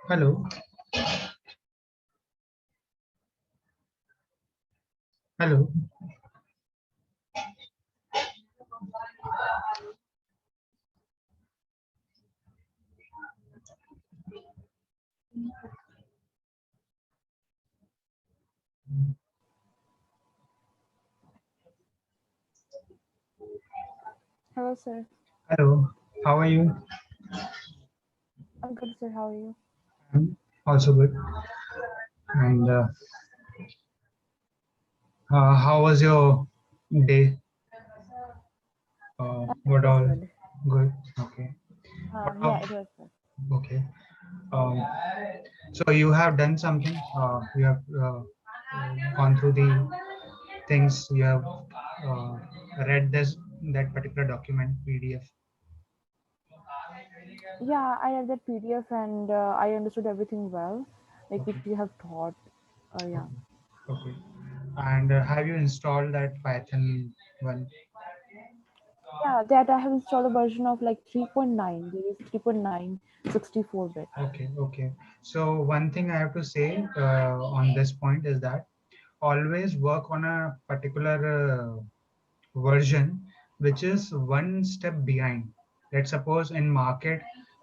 Hello. Hello. Hello, sir. Hello. How are you? I'm good, sir. How are you? I'm also good. And how was your day? It What was all? good. Good. Okay. What Yeah, all? it was good. Okay. Um, so you have done something. You have gone through the things. You have read that particular document PDF. Yeah, I read that PDF and I understood everything well, like which Okay. you have taught. Yeah. Okay. Okay. And have you installed that Python one? Yeah, that I have installed a version of like 3.9. There is 3.9 64-bit. Okay, okay. So one thing I have to say on this point is that always work on a particular version which is one step behind. Let's suppose in market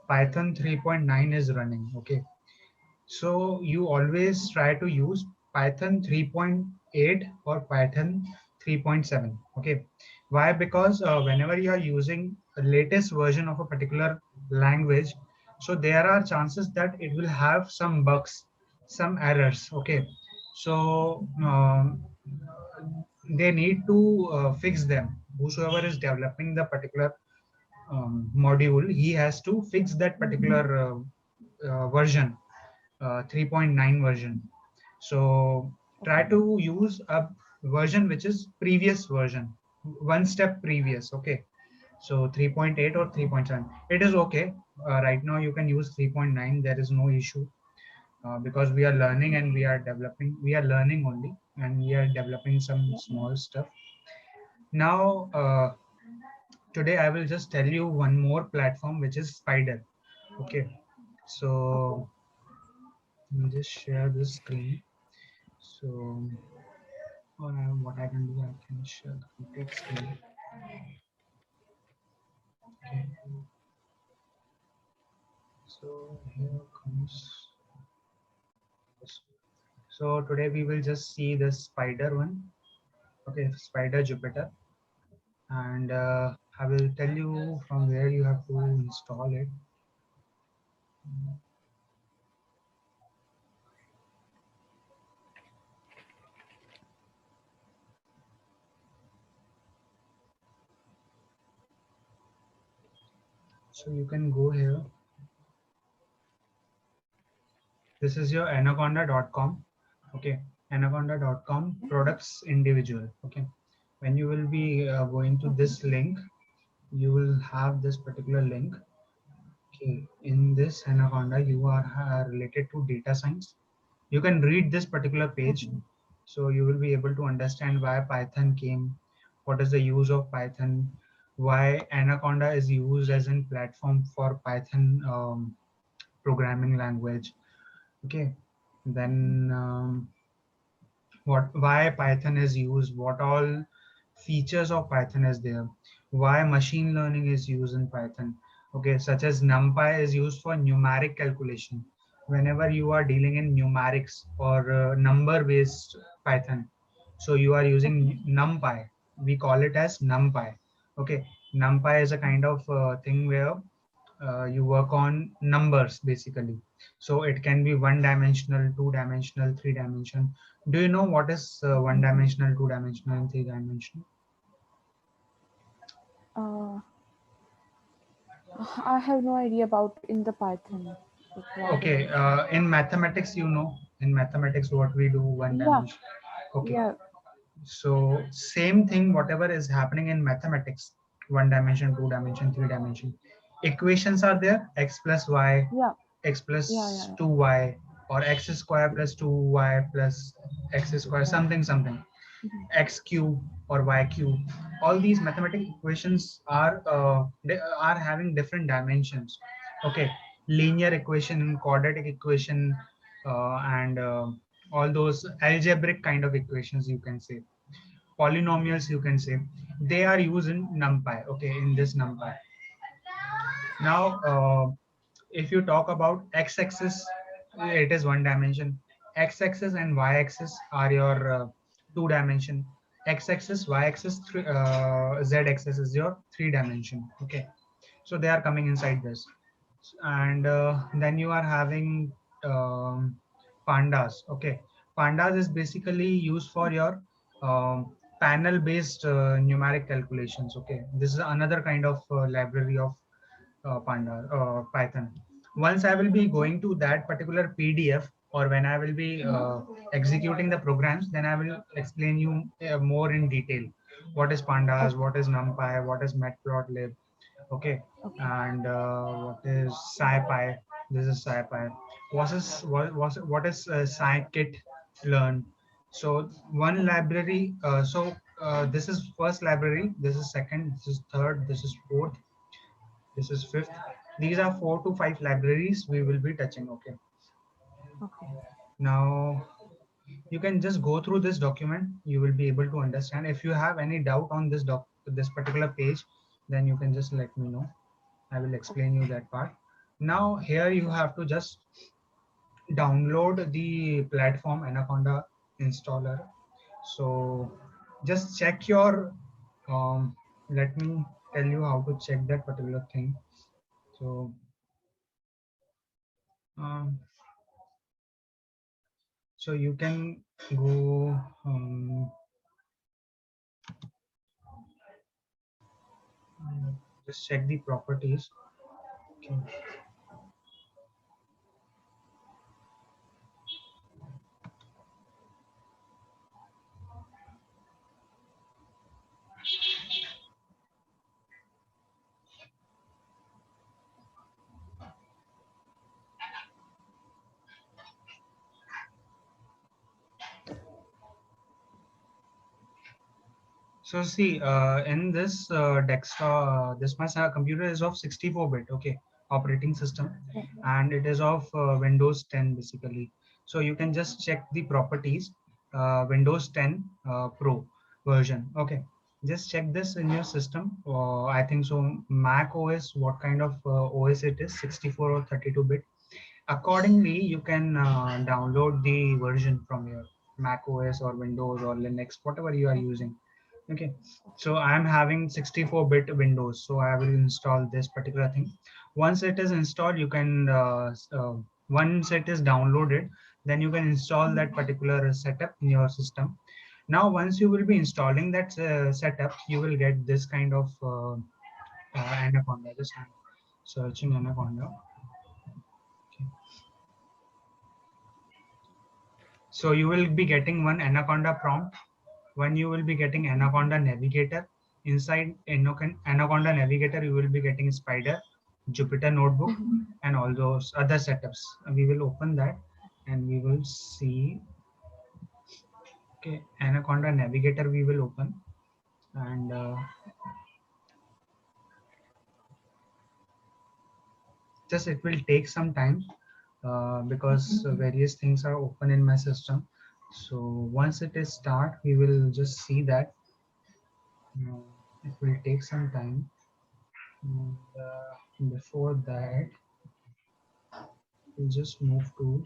Python 3.9 is running. Okay, so you always try to use Python 3.8 or Python 3.7. Okay, why? Because whenever you are using a latest version of a particular language, so there are chances that it will have some bugs, some errors. Okay, so they need to fix them. Whosoever is developing the particular module, he has to fix that particular version, 3.9 version. So try Okay. to use a version which is previous version, one step previous. Okay, so 3.8 or 3.7, it is okay. Right now you can use 3.9, there is no issue, because we are learning and we are developing. We are learning only and we are developing some Yeah. small stuff. Now today I will just tell you one more platform which is Spider. Okay, Okay. so let me just share this screen. So what I can do, I can share the complete screen. Okay. So here comes this. So today we will just see the Spider one. Okay, Spider Jupyter, and I will tell you from where you have to install it. So you can go here. This is your anaconda.com. Okay, anaconda.com products individual. Okay, when you will be going to Okay. this link, you will have this particular link. Okay, in this Anaconda, you are related to data science. You can read this particular page, Okay. so you will be able to understand why Python came, what is the use of Python, why Anaconda is used as a platform for Python programming language. Okay, then why Python is used, what all features of Python is there, why machine learning is used in Python. Okay, such as NumPy is used for numeric calculation. Whenever you are dealing in numerics or number based Python, so you are Okay. using NumPy. We call it as NumPy. Okay, NumPy is a kind of thing where you work on numbers basically. So it can be one dimensional, two dimensional, three dimensional. Do you know what is one dimensional, two dimensional, and three dimensional? Uh, I have no idea about in the Python. Like one Okay, dimension. in mathematics, you know, in mathematics, what we do one Yeah. dimension. Okay, Yeah. so same thing, whatever is happening in mathematics, one dimension, two dimension, three dimension. Equations are there: x plus y, Yeah. x Yeah. plus Yeah. 2y, or x square plus 2y plus x square, something something, Mhm. x cube or y cube. All these mathematical equations they are having different dimensions. Okay, linear equation, quadratic equation, and all those algebraic kind of equations, you can say, polynomials, you can say, they are used in NumPy. Okay, in this NumPy. Now, if you talk about x-axis, it is one dimension. X-axis and y-axis are your two dimension. X-axis, y-axis, z-axis is your three dimension. Okay, so they are coming inside this, and then you are having um, pandas. Okay, pandas is basically used for your panel based numeric calculations. Okay, this is another kind of library of Python. Once I will be going to that particular PDF, or when I will be executing the programs, then I will explain you more in detail. What is pandas? Okay. What is NumPy? What is matplotlib? Okay, Okay. and what is SciPy? This is SciPy. What is scikit learn? So one library. This is first library. This is second. This is third. This is fourth. This is fifth. These are 4 to 5 libraries we will be touching. Okay. Okay. Now you can just go through this document. You will be able to understand. If you have any doubt on this particular page, then you can just let me know. I will explain you that part. Now here you have to just download the platform Anaconda installer. So just check your let me tell you how to check that particular thing. So um, so you can go just check the properties. Okay. So see, in this desktop, this my computer is of 64-bit, okay, operating system, Yeah. and it is of Windows 10 basically. So you can just check the properties, Windows 10 Pro version, okay. Just check this in your system. I think so. Mac OS, what kind of OS it is, 64 or 32-bit. Accordingly, you can download the version from your Mac OS or Windows or Linux, whatever you are Okay. using. Okay, so I'm having 64-bit Windows, so I will install this particular thing. Once it is installed, you can once it is downloaded, then you can install that particular setup in your system. Now, once you will be installing that setup, you will get this kind of Anaconda. Just I'm searching Anaconda. Okay. So you will be getting one Anaconda prompt. When you will be getting Anaconda Navigator. Inside Anaconda Navigator, you will be getting Spider, Jupyter Notebook, Mhm. and all those other setups. We will open that and we will see. Okay, Anaconda Navigator we will open, and just it will take some time because various things are open in my system. So once it is start, we will just see that it will take some time. And, before that, we'll just move to.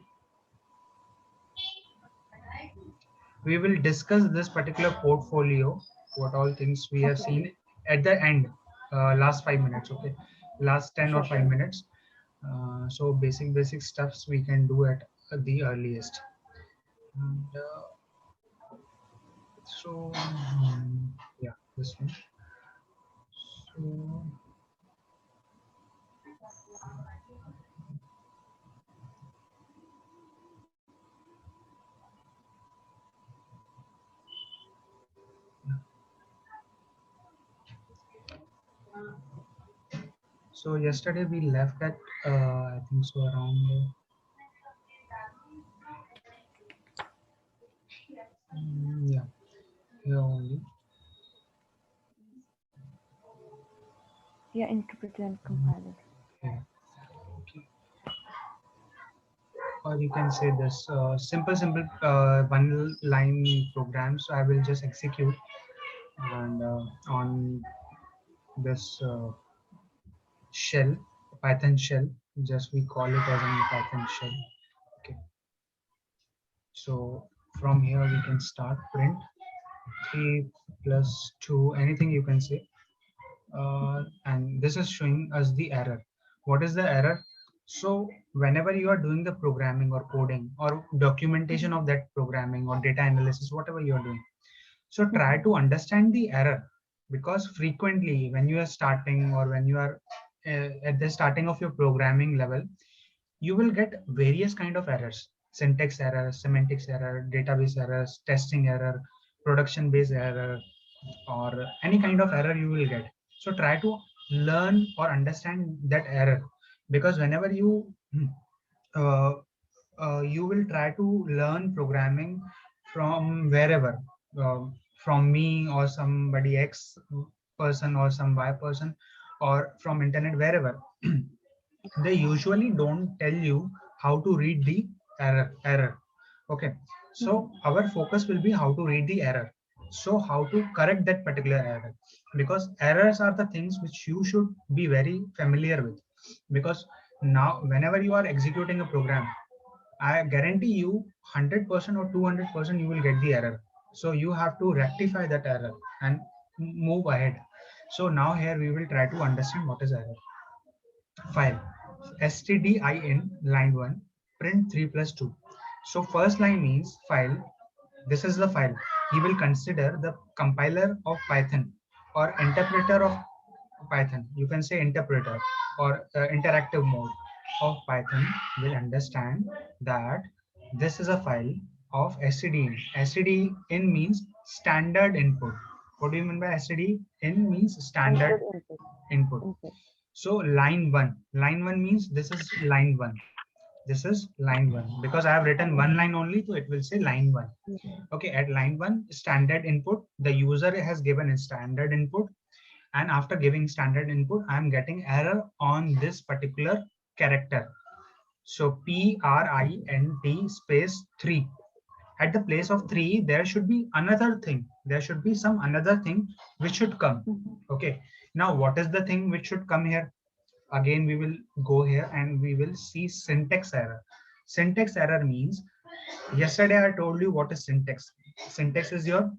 We will discuss this particular portfolio, what all things we have Okay. seen at the end, last 5 minutes. Okay. Okay, last 10 or Sure. 5 minutes. So basic stuffs we can do at the earliest. And, yeah, this one. So So yesterday we left at I think so around yeah, here only. Yeah, interpreter and compiler. Yeah. Okay. Or you can say this simple one line program. So I will just execute and on this shell, Python shell. Just we call it as a Python shell. Okay. So from here we can start print 3 plus 2, anything you can say. And this is showing us the error. What is the error? So whenever you are doing the programming or coding or documentation of that programming or data analysis, whatever you are doing, so try to understand the error, because frequently when you are starting or when you are at the starting of your programming level, you will get various kind of errors: syntax error, semantics error, database errors, testing error, production based error, or any kind of error you will get. So try to learn or understand that error, because whenever uh, you will try to learn programming from wherever, uh, from me or somebody X person or some Y person or from internet, wherever. They usually don't tell you how to read the error. Okay, so our focus will be how to read the error, so how to correct that particular error, because errors are the things which you should be very familiar with. Because now whenever you are executing a program, I guarantee you 100% or 200% you will get the error. So you have to rectify that error and move ahead. So now here we will try to understand what is error. File stdin line 1 print 3 plus 2. So first line means file. This is the file. He will consider the compiler of Python or interpreter of Python. You can say interpreter or interactive mode of Python will understand that this is a file of stdin. Stdin means standard input. What do you mean by stdin? Means standard input. Input. So line one means this is line one. This is line one, because I have written one line only, so it will say line one. Okay, at line one, standard input, the user has given a standard input, and after giving standard input, I am getting error on this particular character. So print space 3. At the place of 3, there should be another thing. There should be some another thing which should come. Okay. Now, what is the thing which should come here? Again, we will go here and we will see syntax error. Syntax error means, yesterday I told you what is syntax. Syntax is your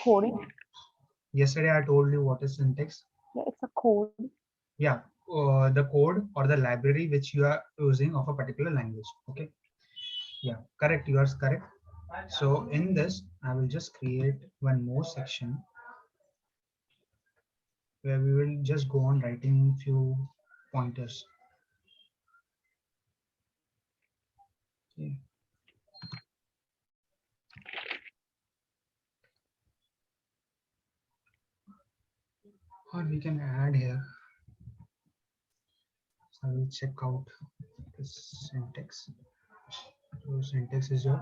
Coding. Yesterday I told you what is syntax. Yeah, it's a code. Yeah, the code or the library which you are using of a particular language. Okay. Yeah, correct. You are correct. So in this, I will just create one more section where we will just go on writing few pointers. Okay. Or we can add here. So I will check out this syntax. So syntax is your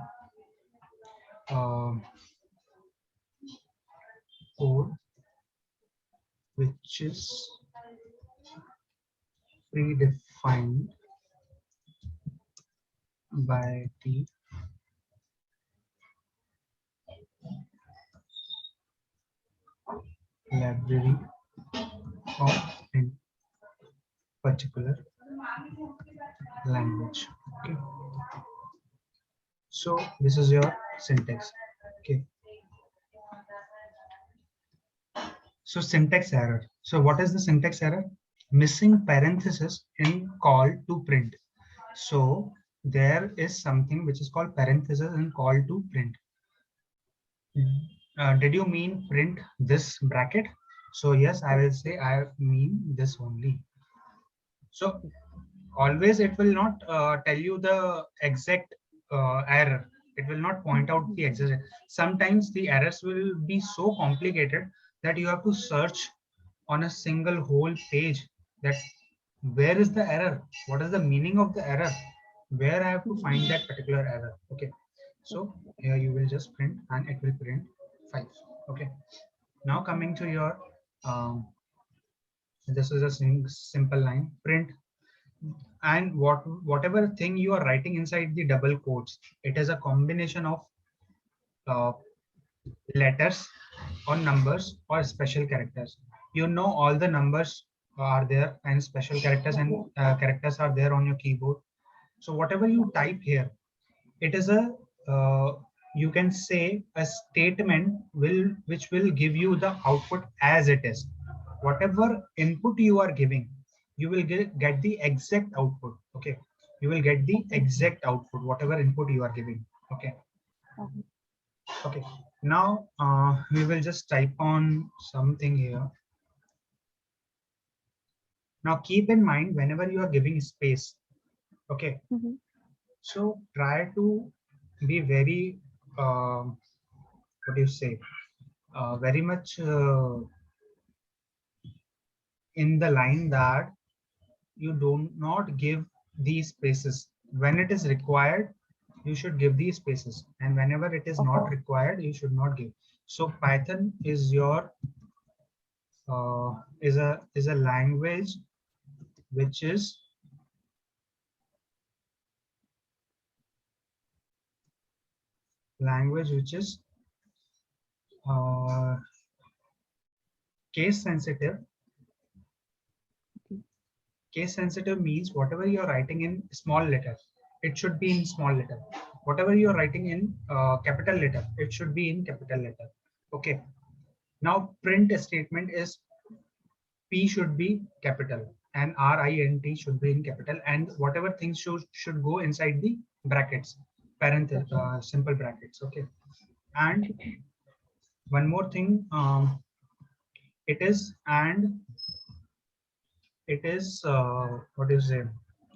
code which is predefined by the library of a particular language. Okay. So this is your syntax. Okay. So syntax error. So what is the syntax error? Missing parenthesis in call to print. So there is something which is called parenthesis in call to print. Did you mean print this bracket? So yes, I will say I mean this only. So always it will not tell you the exact error. It will not point out the exact. Sometimes the errors will be so complicated that you have to search on a single whole page that where is the error, what is the meaning of the error, where I have to find that particular error. Okay, so here you will just print and it will print 5. Okay, now coming to your this is a simple line print, and whatever thing you are writing inside the double quotes, it is a combination of uh, letters or numbers or special characters. You know all the numbers are there and special characters and characters are there on your keyboard. So whatever you type here, it is a uh, you can say a statement will which will give you the output as it is. Whatever input you are giving, you will get the exact output. Okay, you will get the exact output whatever input you are giving. Okay. Okay, now we will just type on something here. Now keep in mind whenever you are giving space, okay, so try to be very, what do you say, very much in the line that you do not give these spaces. When it is required, you should give these spaces, and whenever it is not required, you should not give. So Python is your is a language which is uh, case sensitive. Case sensitive means whatever you're writing in small letter, it should be in small letter. Whatever you're writing in capital letter, it should be in capital letter. Okay. Now print statement is P should be capital and RINT should be in capital, and whatever things should go inside the brackets, parenthesis, simple brackets. Okay. And one more thing, it is and it is what do you say?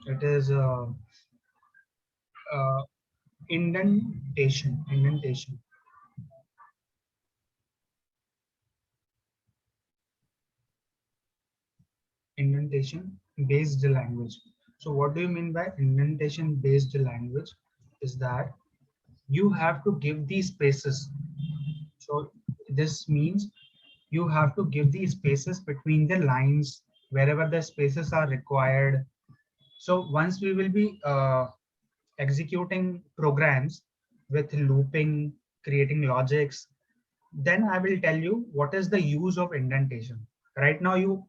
It is uh, indentation indentation based language. So what do you mean by indentation based language? Is that you have to give these spaces. So this means you have to give these spaces between the lines wherever the spaces are required. So once we will be executing programs with looping, creating logics, then I will tell you what is the use of indentation. Right now, you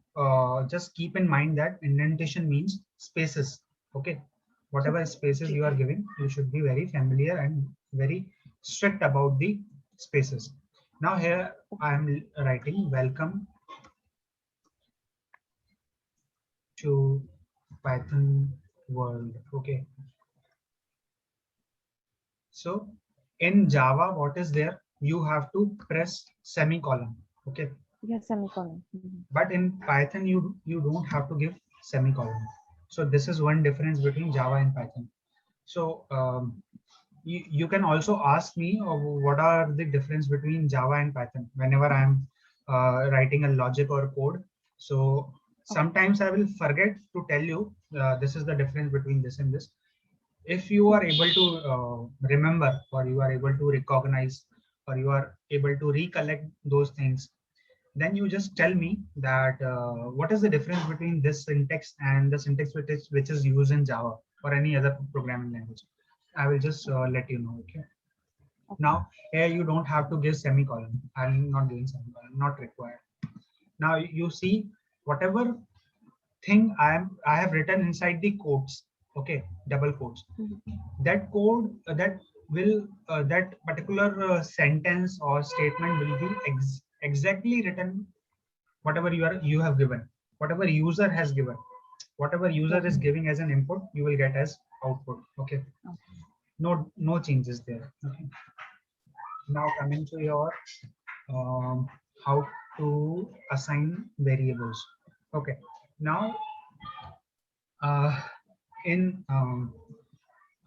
just keep in mind that indentation means spaces. Okay, whatever spaces you are giving, you should be very familiar and very strict about the spaces. Now here I am writing welcome to Python world. Okay, so in Java, what is there? You have to press semicolon. Okay, Yes, semicolon. but in Python you don't have to give semicolon. So this is one difference between Java and Python. So you can also ask me what are the difference between Java and Python whenever I am writing a logic or code. So sometimes I will forget to tell you this is the difference between this and this. If you are able to remember, or you are able to recognize, or you are able to recollect those things, then you just tell me that what is the difference between this syntax and the syntax which is used in Java or any other programming language. I will just let you know. Okay. Now here you don't have to give semicolon. I'm not giving semicolon, not required. Now you see whatever thing I have written inside the quotes. Okay, double quotes. That code that will that particular sentence or statement will be exactly written whatever you have given, whatever user has given, whatever user is giving as an input, you will get as output. Okay, no changes there. Okay, now coming to your how to assign variables. Okay, now in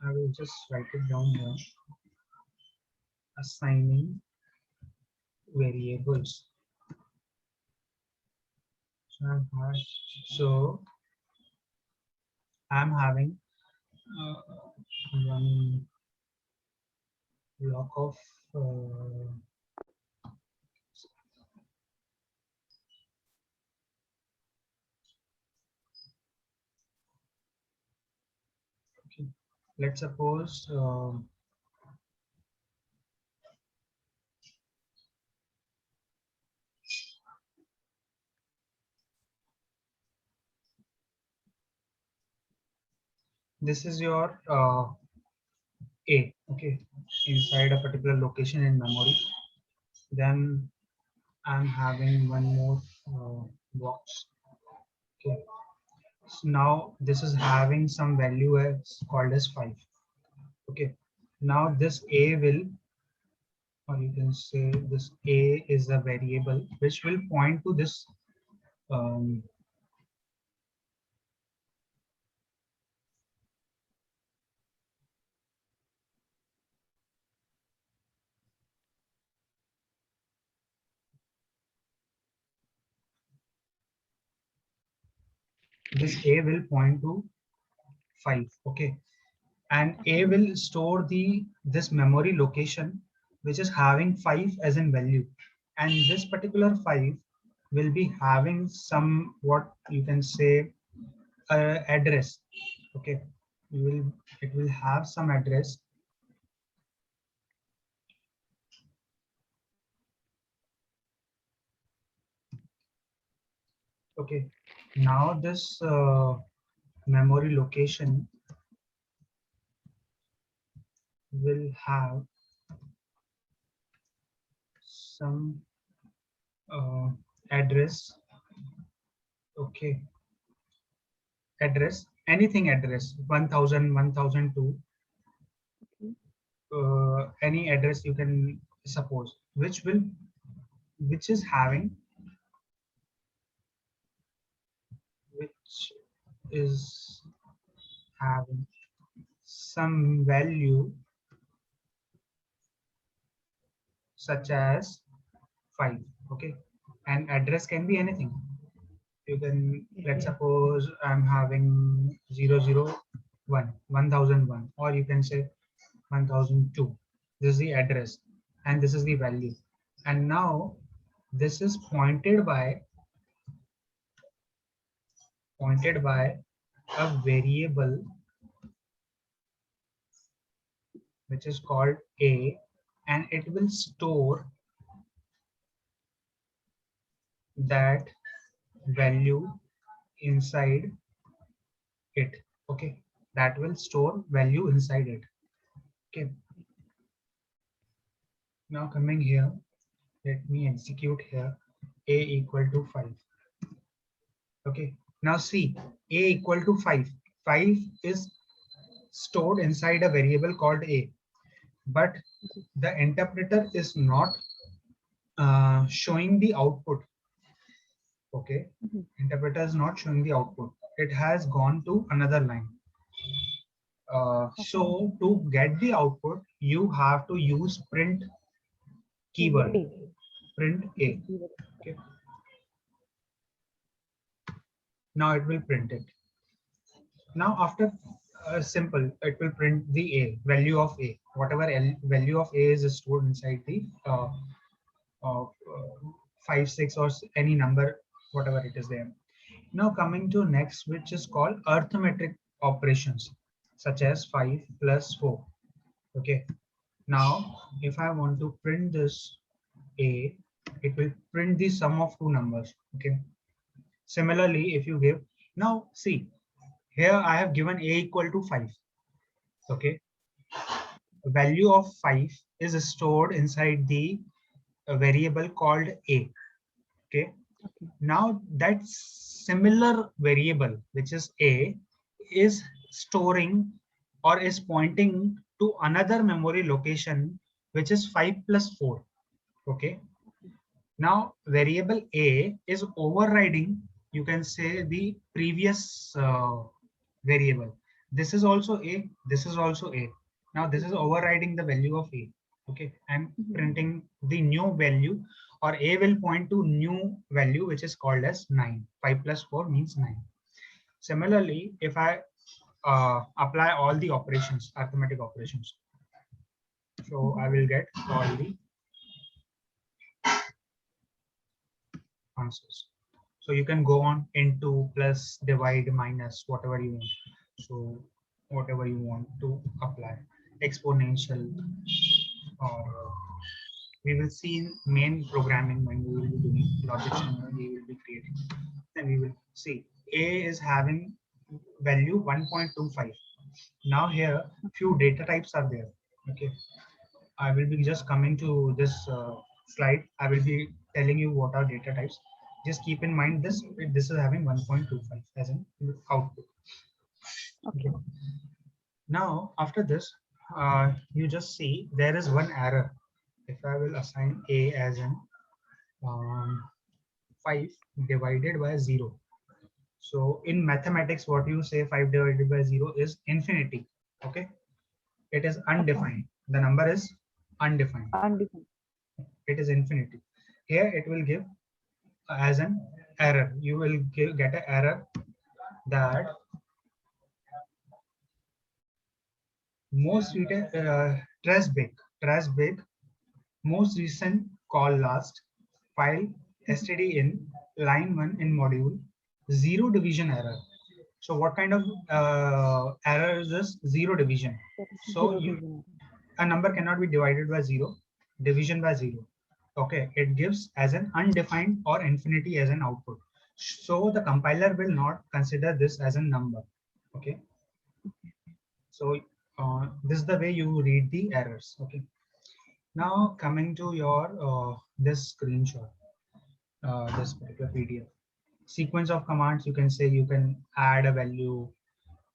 I will just write it down here. assigning variables. So I'm having one block of okay. Let's suppose this is your A, okay, inside a particular location in memory. Then I'm having one more box. Okay, so now this is having some value as called as 5. Okay, now this A will, or you can say this A is a variable which will point to this um, this A will point to 5. Okay, and A will store the this memory location which is having 5 as in value, and this particular 5 will be having some, what you can say, address. Okay, it will have some address. Okay, now this memory location will have some address. Okay, address, anything address, 1000, 1002, Okay. any address you can suppose, which is having, which is having some value such as 5. Okay, and address can be anything. You can, let's Okay. suppose I'm having 001, 1001, or you can say 1002. This is the address and this is the value, and now this is pointed by a variable which is called A, and it will store that value inside it. Okay, that will store value inside it. Okay, now coming here, let me execute here. A equal to 5. Okay, now see, A equal to 5. 5 is stored inside a variable called A, but Okay. the interpreter is not showing the output. Okay, Mhm. interpreter is not showing the output. It has gone to another line. Okay. So to get the output, you have to use print keyword. A. Print Okay. A. Keyword. Okay. Now it will print it. Now after simple, it will print the A, value of A. Whatever value of A is stored inside the 5, 6, or any number, whatever it is there. Now coming to next, which is called arithmetic operations, such as 5 plus 4. Okay. Now, if I want to print this A, it will print the sum of two numbers. Okay. Similarly, if you give, now see, here I have given A equal to 5. Okay. The value of 5 is stored inside the variable called A. Okay. Okay. Now that similar variable, which is A, is storing or is pointing to another memory location, which is 5 plus 4. Okay. Now variable A is overriding, you can say, the previous variable. This is also A, this is also A. Now this is overriding the value of A. Okay, I'm Mhm. printing the new value, or A will point to new value, which is called as 9. 5 plus 4 means 9. Similarly, if I apply all the operations, arithmetic operations, so I will get all the answers. So you can go on into, plus, divide, minus, whatever you want. So whatever you want to apply, exponential, or we will see in main programming when we will be doing logic channel, we will be creating. Then we will see A is having value 1.25. Now here few data types are there. Okay, I will be just coming to this slide. I will be telling you what are data types. Just keep in mind this is having 1.25 as an output. Okay. Okay. Now after this, you just see there is one error. If I will assign A as an 5 divided by 0. So in mathematics, what you say 5 divided by 0 is infinity. Okay. It is Okay. undefined. The number is undefined. Undefined. It is infinity. Here it will give as an error. You will get an error that most trace big, most recent call last, file std in, line 1 in module, zero division error. So what kind of error is this? Zero division. That is So zero you, division. a number cannot be divided by zero, division by zero. Okay, it gives as an undefined or infinity as an output. So the compiler will not consider this as a number. Okay, so this is the way you read the errors. Okay, now coming to your this screenshot, this particular PDF sequence of commands. You can say you can add a value,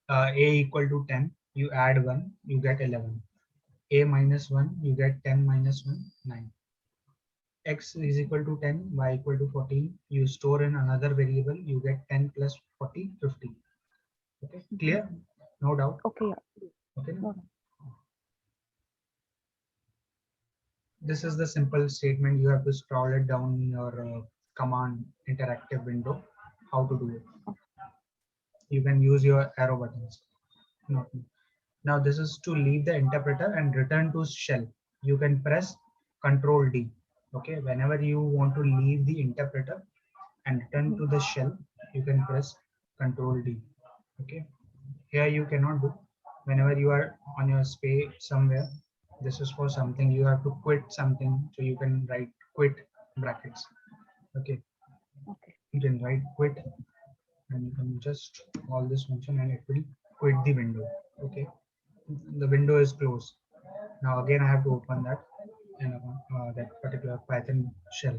a equal to 10. You add 1, you get 11. A minus 1, you get 10 minus 1, 9. X is equal to 10, y equal to 14. You store in another variable, you get 10 plus 40, 50. Okay, clear? No doubt. Okay, yeah. Okay. No, This is the simple statement. You have to scroll it down in your command interactive window. How to do it? You can use your arrow buttons. Not me. Now this is to leave the interpreter and return to shell. You can press Control D. Okay, whenever you want to leave the interpreter and return to the shell, you can press Control D. Okay, here you cannot do. Whenever you are on your space somewhere, this is for something you have to quit something, so you can write quit brackets. Okay, okay. you can write quit and you can just all this function and it will quit the window. Okay, the window is closed. Now again I have to open that and that particular Python shell.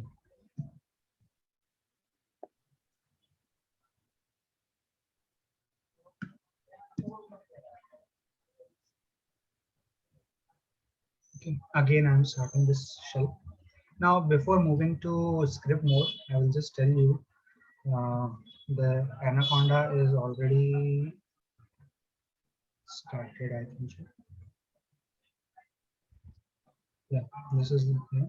Okay, again I'm starting this shell. Now before moving to script mode, I will just tell you uh, the Anaconda is already started, I think. So. Yeah, this is yeah.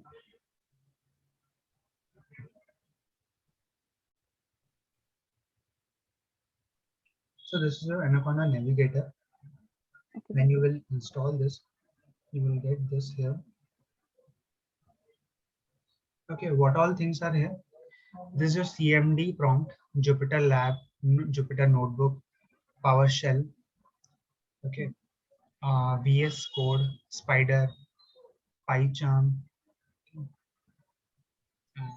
So this is your Anaconda navigator. Okay. When you will install this, you will get this here. Okay, what all things are here? This is your CMD prompt, Jupyter Lab, Jupyter Notebook, PowerShell. Okay, VS Code, Spider, PyCharm, and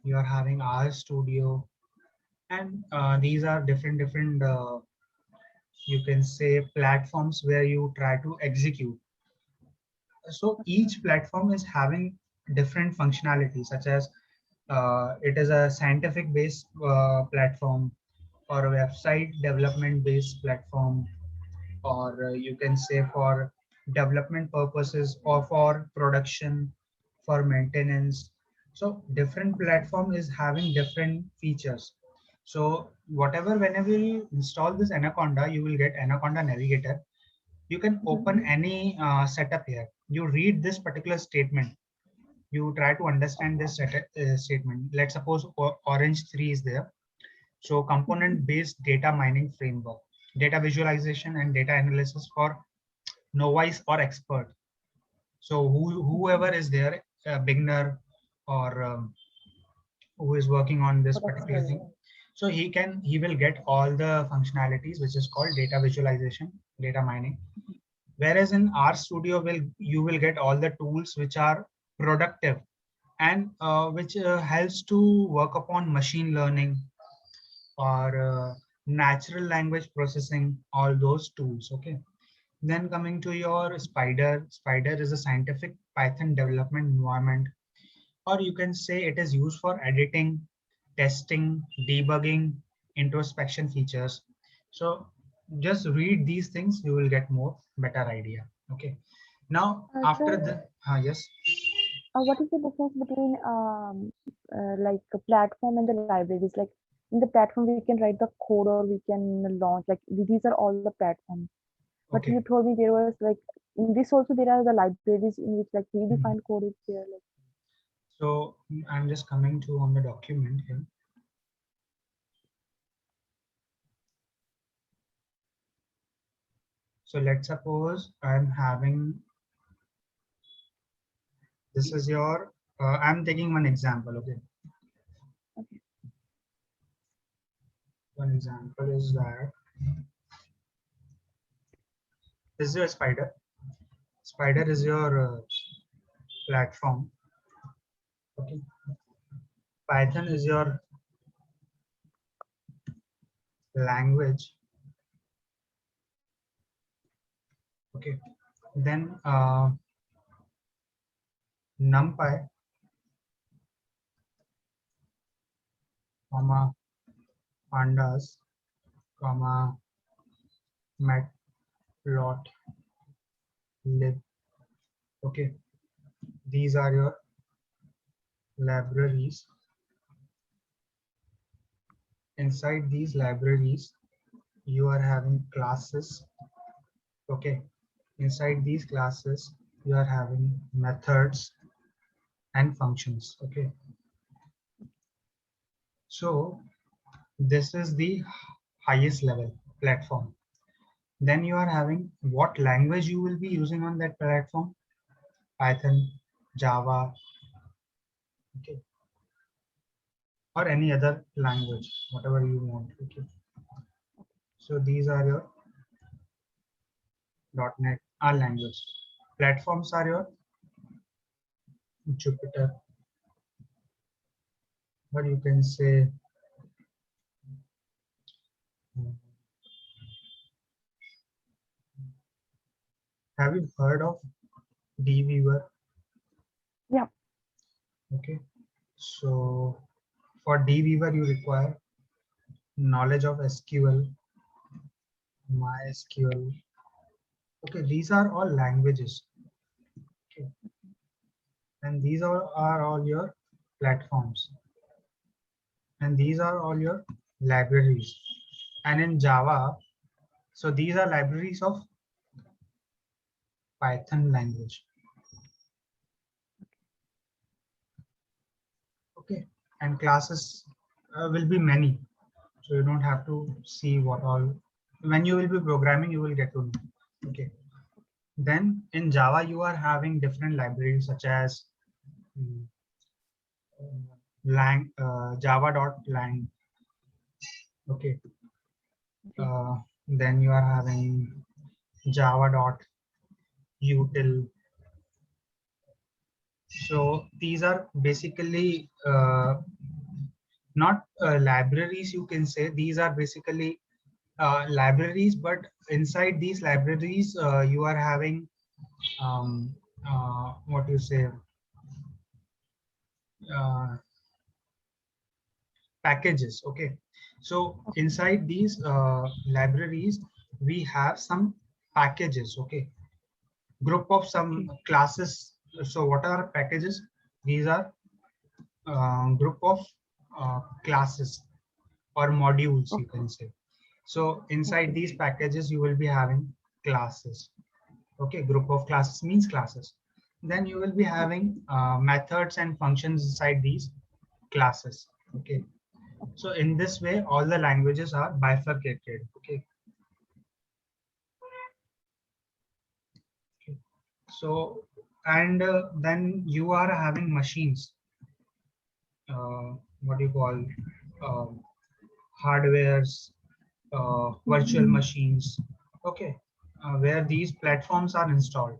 you are having RStudio, and these are different you can say platforms where you try to execute. So each platform is having different functionalities, such as it is a scientific based platform, or a website development based platform, or you can say for development purposes or for production, for maintenance. So different platform is having different features. So whatever, whenever you install this Anaconda, you will get Anaconda Navigator. You can open any setup here. You read this particular statement. You try to understand this statement. Let's suppose orange 3 is there. So component based data mining framework, data visualization and data analysis for novice or expert. So whoever is there, a beginner or who is working on this particular thing, so he will get all the functionalities, which is called data visualization, data mining. Whereas in R Studio, you will get all the tools which are productive and which helps to work upon machine learning or natural language processing, all those tools. Okay. Then coming to your Spider. Spider is a scientific Python development environment, or you can say it is used for editing, testing, debugging, introspection features. So just read these things, you will get more better idea. Okay. Now after Sir, the yes. what is the difference between like a platform and the libraries? Like in the platform, we can write the code or we can launch. Like these are all the platforms. But you Okay. told me there was like in this also there are the libraries in which like Mhm. predefined code is there. Like So I'm just coming to on the document here. So let's suppose I'm having, this is your, I'm taking one example. Okay. okay, One example is that this is your Spider. Spider is your platform. Okay. Python is your language. Okay. Then NumPy, comma pandas, comma matplotlib. Okay. These are your libraries. Inside these libraries, you are having classes. Okay. Inside these classes, you are having methods and functions. Okay. So this is the highest level platform. Then you are having what language you will be using on that platform: Python, Java, okay, or any other language, whatever you want. Okay. So these are your .NET R language. Platforms are your Jupyter, or you can say have you heard of dweaver? yeah, Okay. So for dweaver you require knowledge of SQL, MySQL. Okay, these are all languages. Okay. And these are all your platforms. And these are all your libraries. And in Java, so these are libraries of Python language. Okay. And classes will be many. So you don't have to see what all. When you will be programming, you will get to know. Okay. Then in Java, you are having different libraries such as mm, java.lang. Okay. okay, Then you are having java.util. So these are basically not libraries, you can say. These are basically libraries, but inside these libraries, you are having what you say, uh, packages. Okay. So inside these libraries, we have some packages. Okay. Group of some okay, classes. So what are packages? These are group of classes or modules, you okay, can say. So inside okay, these packages, you will be having classes. Okay, group of classes means classes. Then you will be having methods and functions inside these classes. Okay, so in this way, all the languages are bifurcated. Okay, okay. So and then you are having machines. What do you call uh, hardwares, virtual machines. Okay, where these platforms are installed.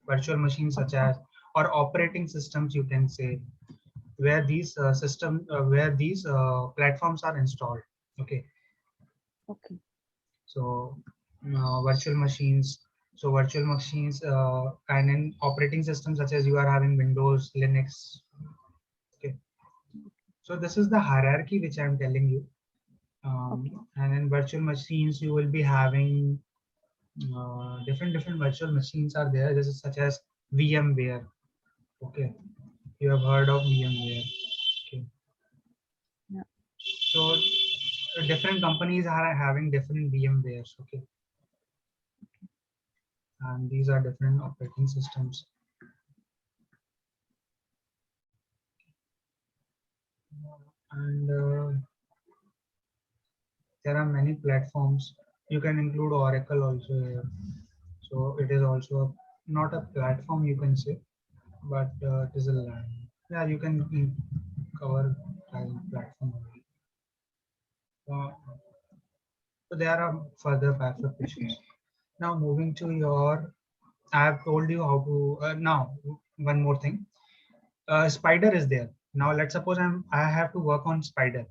Virtual machines such as or operating systems, you can say, where these where these platforms are installed. Okay, Okay. so virtual machines. So virtual machines and in operating systems such as you are having Windows, Linux. Okay, so this is the hierarchy which I'm telling you. Okay. And in virtual machines, you will be having different virtual machines are there. This is such as VMware. Okay, you have heard of VMware. Okay, Yeah. so different companies are having different VMwares. Okay, and these are different operating systems. And there are many platforms. You can include Oracle also here. So it is also not a platform, you can say, but it is a land. Yeah, you can cover as a platform only. Uh, so there are further bifurcations. Now moving to your, I have told you how to. Now one more thing. Spider is there. Now let's suppose I have to work on Spider.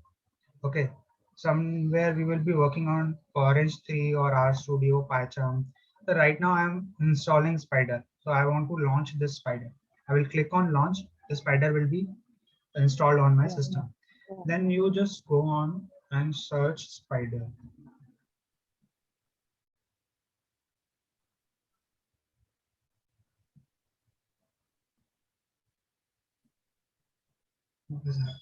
Okay, somewhere we will be working on Orange 3 or RStudio, PyCharm. So right now I'm installing Spider. So I want to launch this Spider. I will click on launch. The Spider will be installed on my Yeah. system. Yeah. Then you just go on and search Spider. What is that?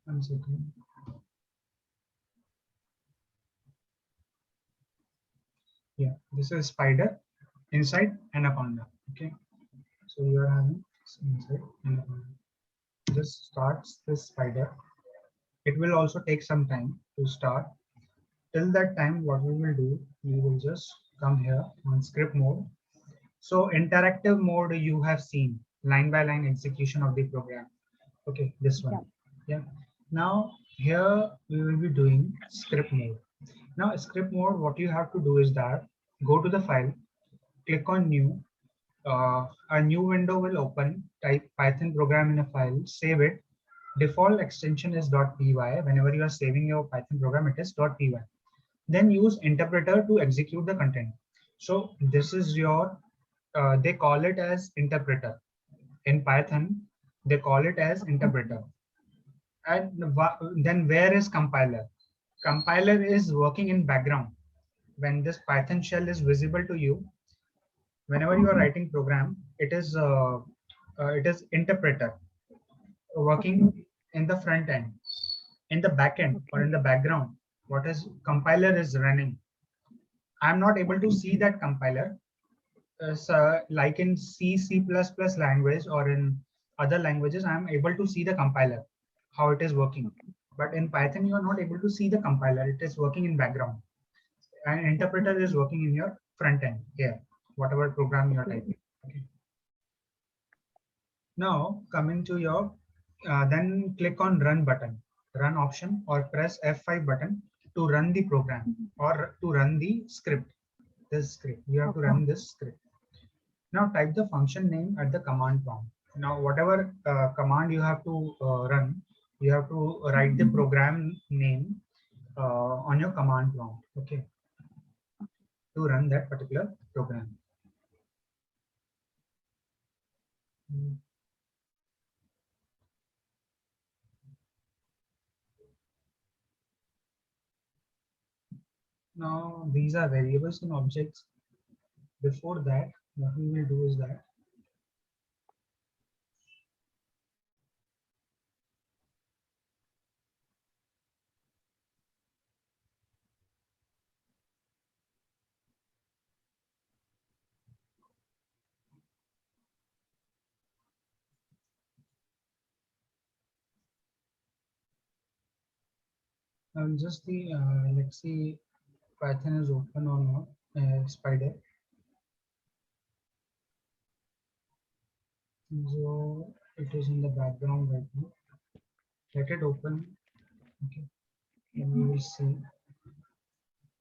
One second. Yeah, this is Spider inside Anaconda. Okay, so you are having inside Anaconda. Just starts this Spider. It will also take some time to start. Till that time, what we will do, we will just come here on script mode. So interactive mode you have seen, line by line execution of the program. Okay, this one. Yeah. Yeah. Now here we will be doing script mode. Now script mode, what you have to do is that go to the file, click on new. A new window will open. Type Python program in a file, save it. Default extension is .py. Whenever you are saving your Python program, it is .py. Then use interpreter to execute the content. So this is your, they call it as interpreter. In Python, they call it as interpreter. And then where is compiler? Compiler is working in background. When this Python shell is visible to you, whenever you are writing program, it is interpreter Okay. working in the front end, in the back end, or Okay. in the background. What is compiler is running. I'm not able to Okay. see that compiler. So like in C++ language or in other languages, I'm able to see the compiler, how it is working. Okay. But in Python, you are not able to see the compiler. It is working in background. And interpreter is Okay. working in your front end here, whatever program you are Okay. typing. Okay. Now coming to your, then click on run button, run option, or press F5 button to run the program Mhm. or to run the script. This script, you have to Okay. run this script. Now type the function name at the command prompt. Now whatever command you have to run, you have to write the program name on your command prompt. Okay, to run that particular program. Now these are variables and objects. Before that, what we will do is that Just the let's see Python is open or not. Spider. So it is in the background right now. Let it open. Okay, and we will see.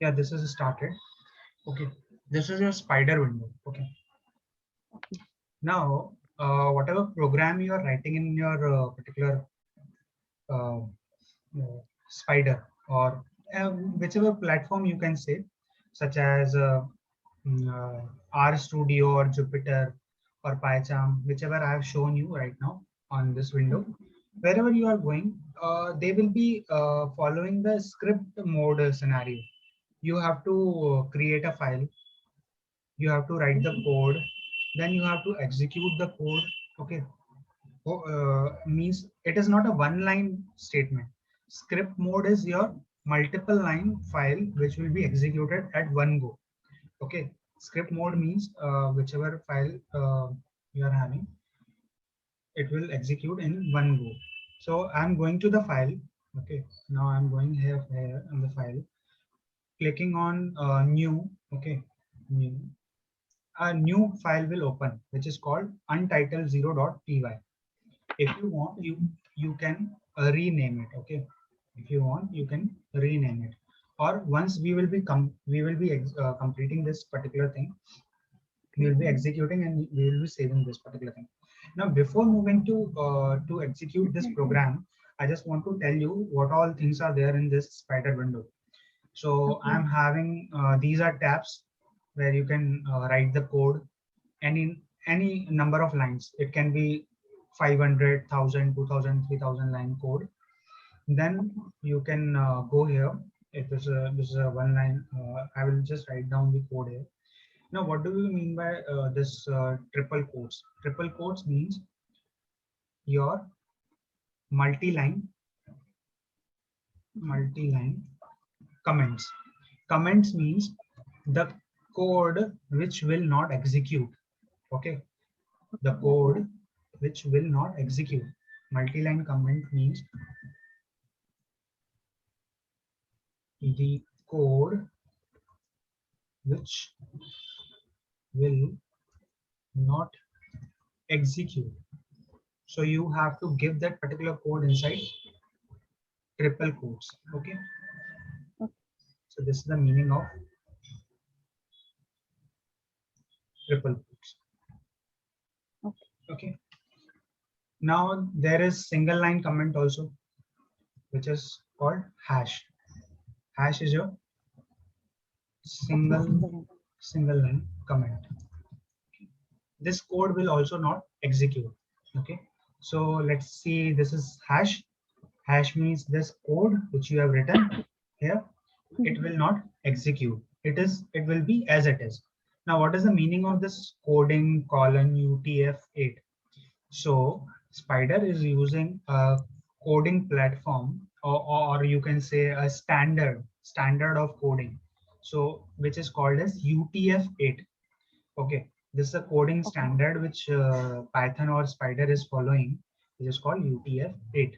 Yeah, this is started. Okay, this is your Spider window. Okay, Okay. now whatever program you are writing in your particular uh, Spider or whichever platform you can say, such as RStudio or Jupyter or PyCharm, whichever I have shown you right now on this window. Wherever you are going, they will be following the script mode scenario. You have to create a file, you have to write the code, then you have to execute the code. Okay, means it is not a one line statement. Script mode is your multiple line file which will be executed at one go. Okay, script mode means whichever file you are having, it will execute in one go. So I'm going to the file. Okay, now I'm going here on the file, clicking on new. Okay, new. A new file will open, which is called untitled0.py. If you want, you can rename it. Okay, if you want, you can rename it. Or once we will be completing this particular thing, we will be executing and we will be saving this particular thing. Now, before moving to execute this program, I just want to tell you what all things are there in this Spider window. So I'm having these are tabs where you can write the code any number of lines. It can be 500, 1000, 2000, 3000 line code. Then you can go here. It is this is a one line. I will just write down the code here. Now, what do we mean by this triple quotes? Triple quotes means your multi-line, multi-line comments. Comments means the code which will not execute. Okay, the code which will not execute. Multi-line comment means the code which will not execute. So you have to give that particular code inside triple quotes. Okay, so this is the meaning of triple quotes. Okay, now there is single line comment also, which is called hash. Hash is your single line comment. This code will also not execute. Okay, so let's see, this is hash. Hash means this code which you have written here, it will not execute. It will be as it is. Now, what is the meaning of this coding colon UTF-8? So Spider is using a coding platform, or you can say a standard of coding. So which is called as UTF-8. Okay, this is a coding standard which Python or Spider is following, which is called UTF-8.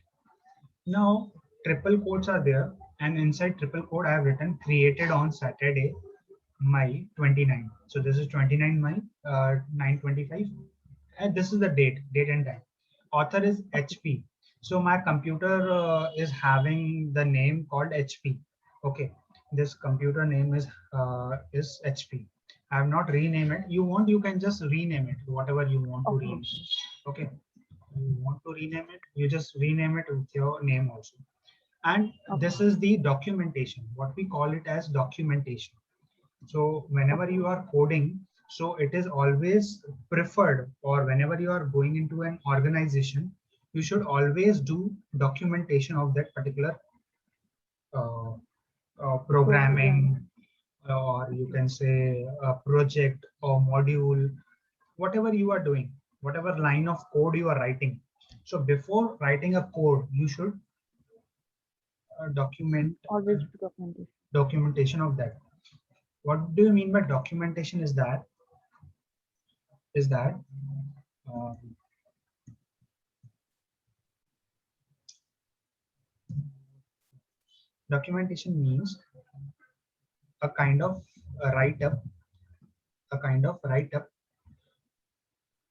Now triple quotes are there, and inside triple quote I have written created on Saturday, May 29. So this is 29 May 925, and this is the date and time. Author is HP. So my computer is having the name called HP. Okay, this computer name is HP. I have not renamed it. You can just rename it whatever you want to rename. Okay, you want to rename it, you just rename it with your name also. And this is the documentation, what we call it as documentation. So whenever you are coding, so it is always preferred, or whenever you are going into an organization, you should always do documentation of that particular uh, programming, or you can say a project or module, whatever you are doing, whatever line of code you are writing. So before writing a code, you should document Always do documentation. documentation of that. What do you mean by documentation? Is that uh, Documentation means a kind of a write-up, a kind of write-up,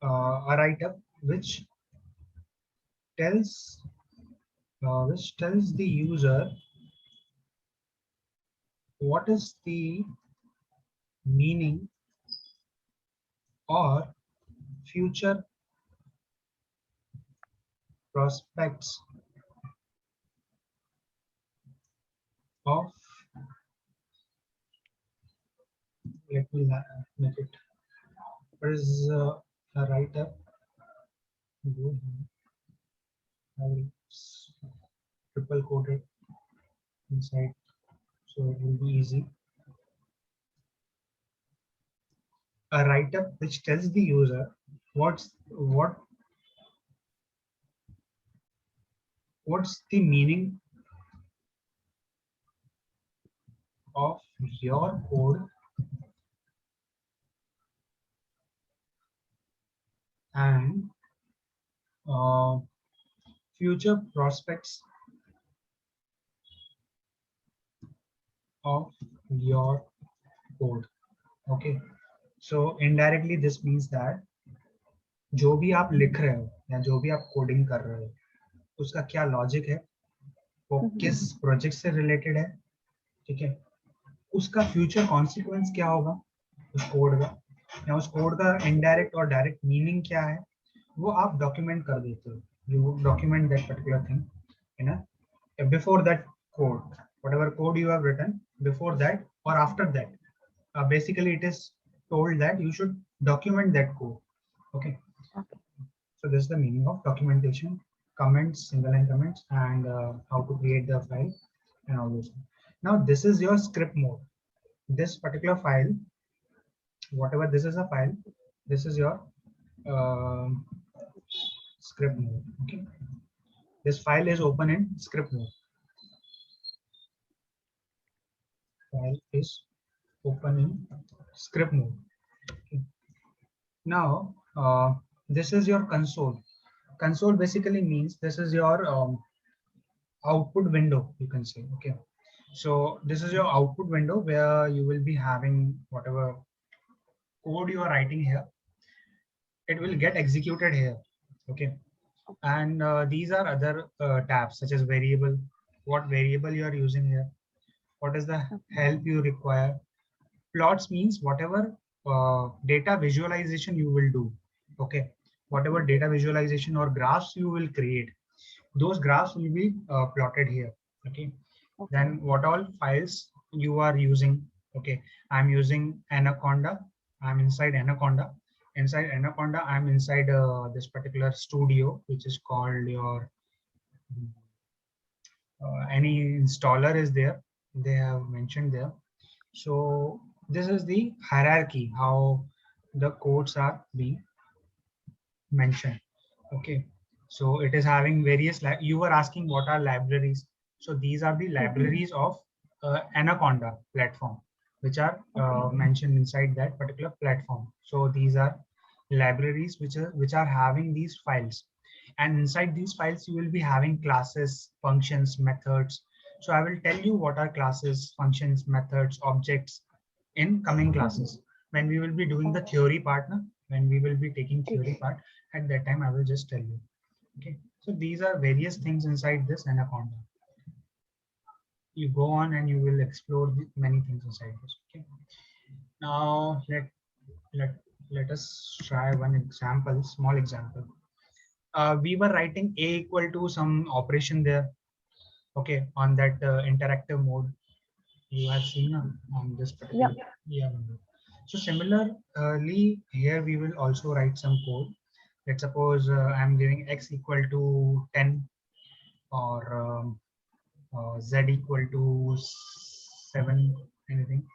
a write-up tells which tells the user what is the meaning or future prospects of, let me make it, what is a write-up. I will triple code it inside so it will be easy. A write-up which tells the user what's the meaning of your code and uh, future prospects of your code. Okay, so indirectly this means that जो भी आप लिख रहे हो या जो भी आप कोडिंग कर रहे हो उसका क्या लॉजिक है, वो किस प्रोजेक्ट से रिलेटेड है, ठीक है, उसका फ्यूचर कॉन्सिक्वेंस क्या होगा उस कोड का, या उस कोड का इनडायरेक्ट और डायरेक्ट मीनिंग क्या है, वो आप डॉक्यूमेंट कर देते हो. You document that particular thing in a before that code, whatever code you have written before that or after that. Basically, it is told that you should document that code. Okay. Okay. So this is the meaning of documentation, comments, single line comments, and how to create the file and all those. Now this is your script mode. This particular file, whatever this is a file, this is your um script mode. Okay. This file is open in script mode. File is open in script mode. Okay. Now this is your console. Console basically means this is your output window, you can say. Okay, so this is your output window where you will be having whatever code you are writing here, it will get executed here. Okay, and these are other tabs such as variable, what variable you are using here, what is the help you require. Plots means whatever data visualization you will do. Okay, whatever data visualization or graphs you will create, those graphs will be plotted here. Okay. Then what all files you are using. Okay, I'm using Anaconda, I'm inside Anaconda. Inside Anaconda, I'm inside this particular studio which is called your any installer is there, they have mentioned there. So this is the hierarchy how the codes are being mentioned. Okay, so it is having various, you were asking what are libraries. So these are the libraries of Anaconda platform, which are mentioned inside that particular platform. So these are libraries which are having these files, and inside these files you will be having classes, functions, methods. So I will tell you what are classes, functions, methods, objects in coming classes when we will be doing the theory part. When we will be taking theory part, at that time I will just tell you. Okay, so these are various things inside this Anaconda. You go on and you will explore many things inside this. Okay, now let us try one example, small example. We were writing a equal to some operation there. Okay, on that interactive mode you have seen on this particular. Yeah. So similarly here we will also write some code. Let's suppose I'm giving x equal to 10 or z equal to 7, anything.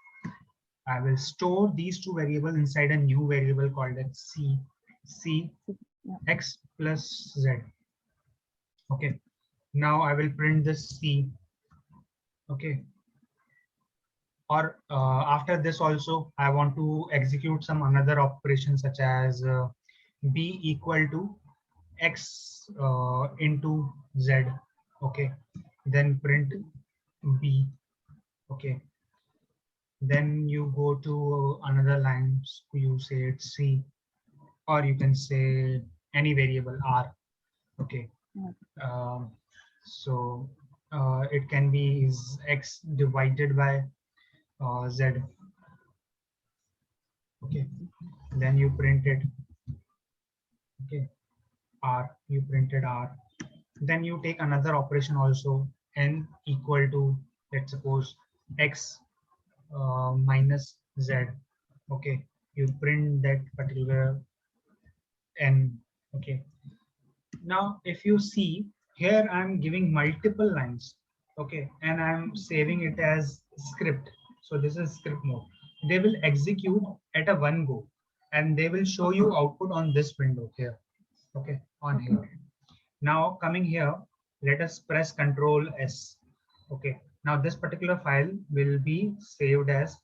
I will store these two variables inside a new variable called as c x plus z. Okay, now I will print this c. Okay, or after this also I want to execute some another operation such as b equal to x into z. Okay, then print B. Okay. Then you go to another line. You say it's C, or you can say any variable R. Okay. Okay. Um, so it can be is X divided by Z. Okay. Then you print it. Okay. R. You printed R. Then you take another operation also, n equal to, let's suppose, x minus z. Okay, you print that particular n. Okay, now if you see here, I'm giving multiple lines. Okay, and I'm saving it as script. So this is script mode. They will execute at a one go, and they will show you output on this window here. Okay, on Okay. here. Now coming here, let us press Control S. Okay. Now this particular file will be saved as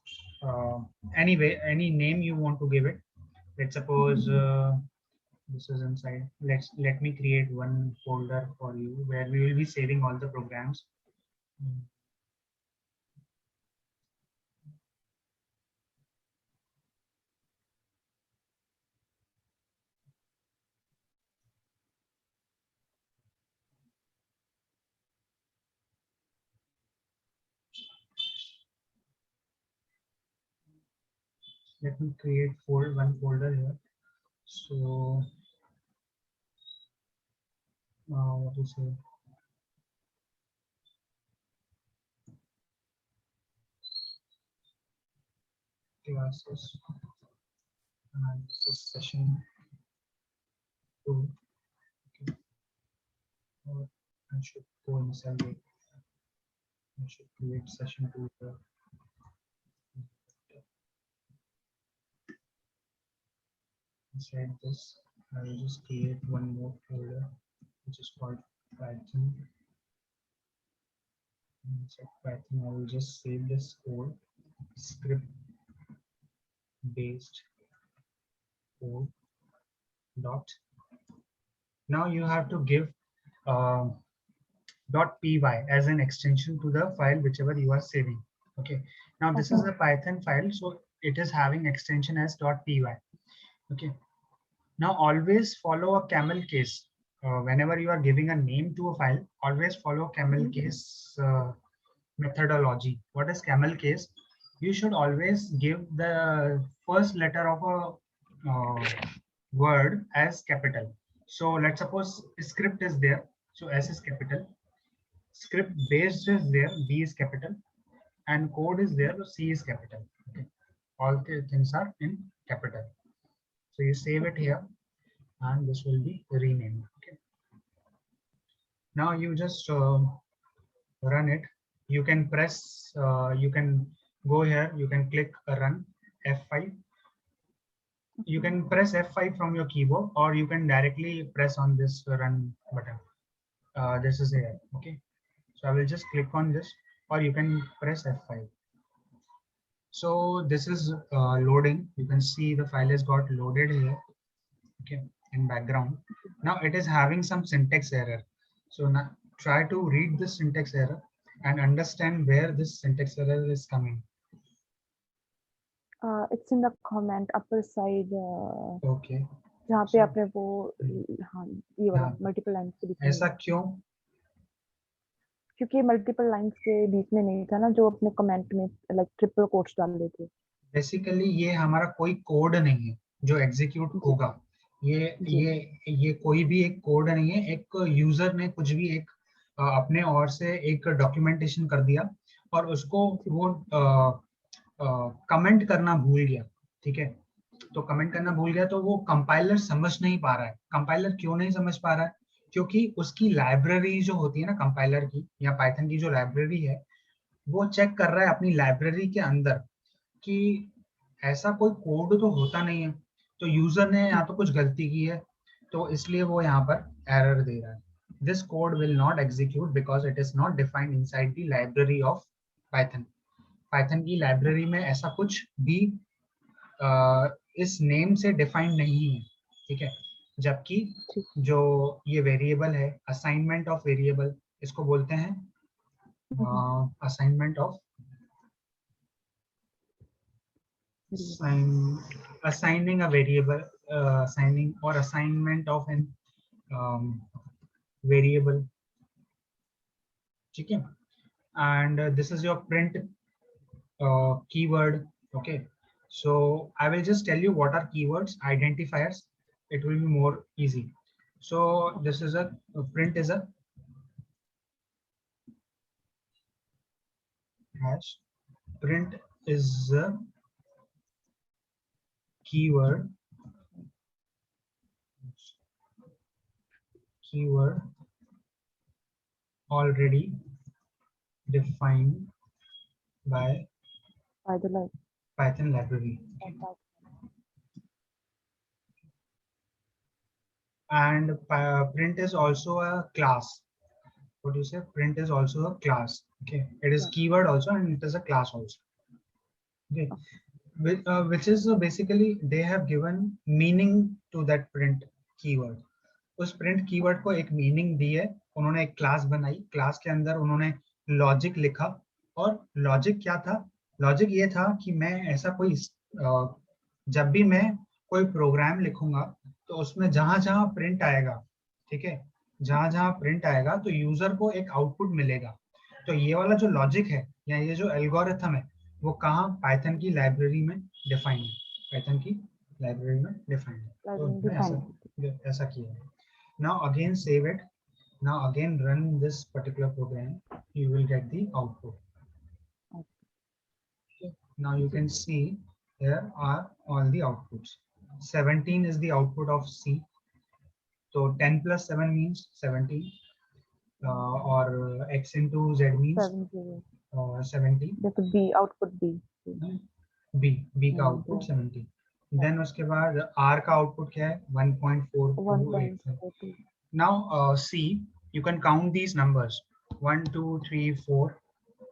anyway, any name you want to give it. Let's suppose this is inside. Let me create one folder for you where we will be saving all the programs. Let me create one folder here. So what to say? Classes. And this is session 2. Okay. Or I should go inside it. I should create session 2 here. Inside this, I will just create one more folder, which is called Python. Inside Python, I will just save this code, script based code dot. Now you have to give uh, .py as an extension to the file whichever you are saving. Okay. Now this is Okay. a Python file, so it is having extension as .py. Okay. Now always follow a camel case. Whenever you are giving a name to a file, always follow camel case methodology. What is camel case? You should always give the first letter of a word as capital. So let's suppose script is there. So S is capital. Script based is there. B is capital. And code is there. So C is capital. Okay. All the things are in capital. So you save it here, and this will be renamed. Okay. Now you just run it. You can press, you can go here, you can click run F5. You can press F5 from your keyboard, or you can directly press on this run button. This is here. Okay. So I will just click on this, or you can press F5. So this is loading. You can see the file has got loaded here. Okay, in background. Now it is having some syntax error. So now try to read this syntax error and understand where this syntax error is coming. It's in the comment upper side. Okay. जहाँ पे So, आपने वो हाँ ये वाला हाँ, multiple lines के बीच ऐसा में, क्यों? क्योंकि मल्टीपल लाइंस के बीच में नहीं था ना, जो अपने कमेंट में लाइक ट्रिपल कोट्स डाल रहे थे. बेसिकली ये हमारा कोई कोड नहीं है जो एग्जीक्यूट जी होगा. ये जी ये कोई भी एक कोड नहीं है. एक यूजर ने कुछ भी एक अपने ओर से एक डॉक्यूमेंटेशन कर दिया और उसको जी वो कमेंट करना भूल गया. ठीक है, तो कमेंट करना भूल गया तो वो कंपाइलर समझ नहीं पा रहा है. कंपाइलर क्यों नहीं समझ पा रहा है? क्योंकि उसकी लाइब्रेरी जो होती है ना कंपाइलर की या पाइथन की जो लाइब्रेरी है, वो चेक कर रहा है अपनी लाइब्रेरी के अंदर कि ऐसा कोई कोड तो होता नहीं है, तो यूजर ने यहाँ तो कुछ गलती की है, तो इसलिए वो यहाँ पर एरर दे रहा है. This code will not execute because it is not defined inside the library of Python. Python की लाइब्रेरी में ऐसा कुछ भी इस नेम से डिफाइंड नहीं है. ठीक है, जबकि ठीक. जो ये वेरिएबल है, असाइनमेंट ऑफ वेरिएबल, इसको बोलते हैं Assignment of assigning a variable, assigning or assignment of an variable. Okay, and this is your print keyword. Okay, so I will just tell you what are keywords, identifiers. It will be more easy. So this is a print is a hash. Print is a keyword. Keyword already defined by By the like. Python library. And print is also a class. What do you say? Print is also a class. Okay, it is keyword also and it is a class also. Okay, which is basically they have given meaning to that print keyword. उस print keyword को एक meaning दी है, उन्होंने एक class बनाई, class के अंदर उन्होंने logic लिखा, और logic क्या था? Logic ये था कि मैं ऐसा कोई जब भी मैं कोई प्रोग्राम लिखूंगा तो उसमें जहां जहां प्रिंट आएगा, ठीक है, जहां जहां प्रिंट आएगा तो यूजर को एक आउटपुट मिलेगा. तो ये वाला जो लॉजिक है या ये जो एल्गोरिथम है वो कहाँ पाइथन की लाइब्रेरी में डिफाइन है, पाइथन की लाइब्रेरी में डिफाइन है. तो उसमें ऐसा किया है. Now again save it. Now again run this particular program. You will get the output. Okay. Now you can see here are all the outputs. 17 is the output of C. So 10 plus 7 means 17. Or X into Z means 70. That could be output B. B का output 70. Then उसके बाद R का output क्या है? 1.4285. Now see, you can count these numbers. 1, 2, 3, 4,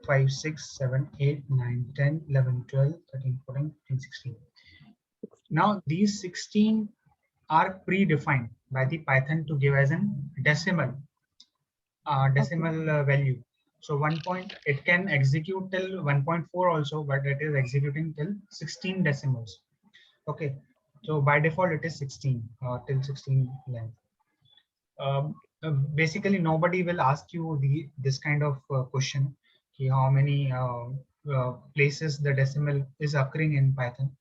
5, 6, 7, 8, 9, 10, 11, 12, 13, 14, 15, 16. Now these 16 are predefined by the Python to give as a decimal value. So it can execute till 1.4 also, but it is executing till 16 decimals. Okay, so by default it is 16 till 16 length. Basically nobody will ask you this kind of question, how many places the decimal is occurring in Python.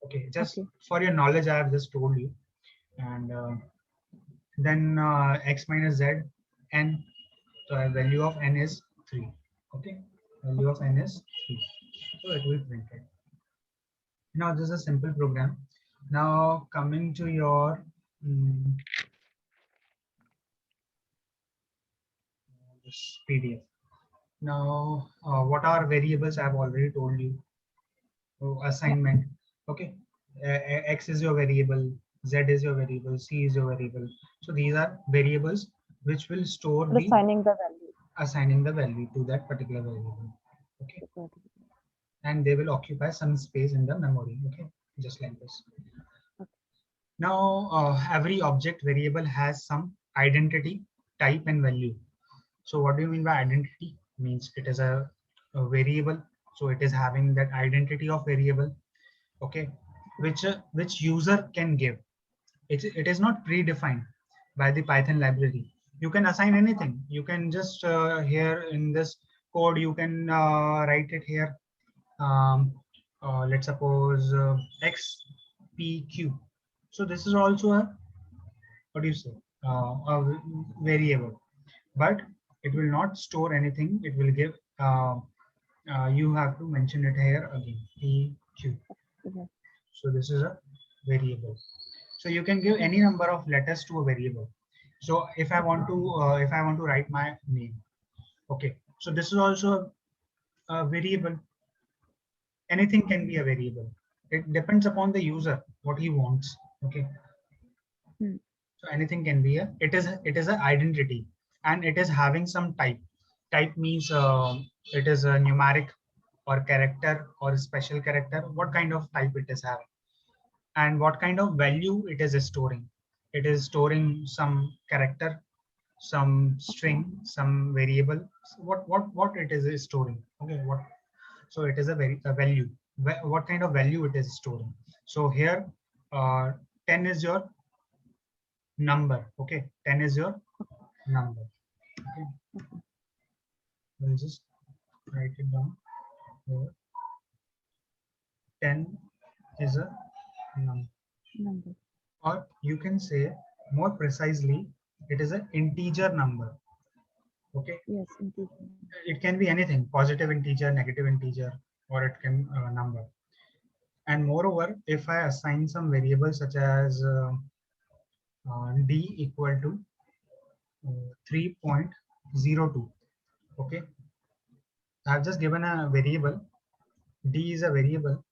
Okay, just for your knowledge I have just told you. And then x minus z, n, so value of n is 3. Okay, value of n is 3, so it will print it. Now this is a simple program. Now coming to your this PDF. Now what are variables? I have already told you. So assignment. Okay, x is your variable, z is your variable, c is your variable. So these are variables which will store assigning the value to that particular variable. Okay, and they will occupy some space in the memory. Okay, just like this. Now every object variable has some identity, type and value. So what do you mean by identity? Means it is a variable, so it is having that identity of variable. Okay, which user can give. It is not predefined by the Python library. You can assign anything. You can just here in this code you can write it here. Let's suppose xpq. So this is also a, what do you say, a variable, but it will not store anything. It will give you have to mention it here again, pq. So this is a variable. So you can give any number of letters to a variable. So if I want to write my name, okay, so this is also a variable. Anything can be a variable. It depends upon the user what he wants. Okay, so anything can be a, it is an identity, and it is having some type. Type means it is a numeric or character or special character. What kind of type it is having, and what kind of value it is storing. It is storing some character, some string, some variable, what it is storing. Okay, what, so it is a value. What kind of value it is storing? So here, 10 is your number. Okay, 10 is your number. Okay, we'll just write it down here. 10 is a number, Number. or you can say more precisely, it is an integer number. Okay, Yes, integer. it can be anything, positive integer, negative integer, or it can number. And moreover, if I assign some variables such as d equal to 3.02, okay, I've just given a variable. D is a variable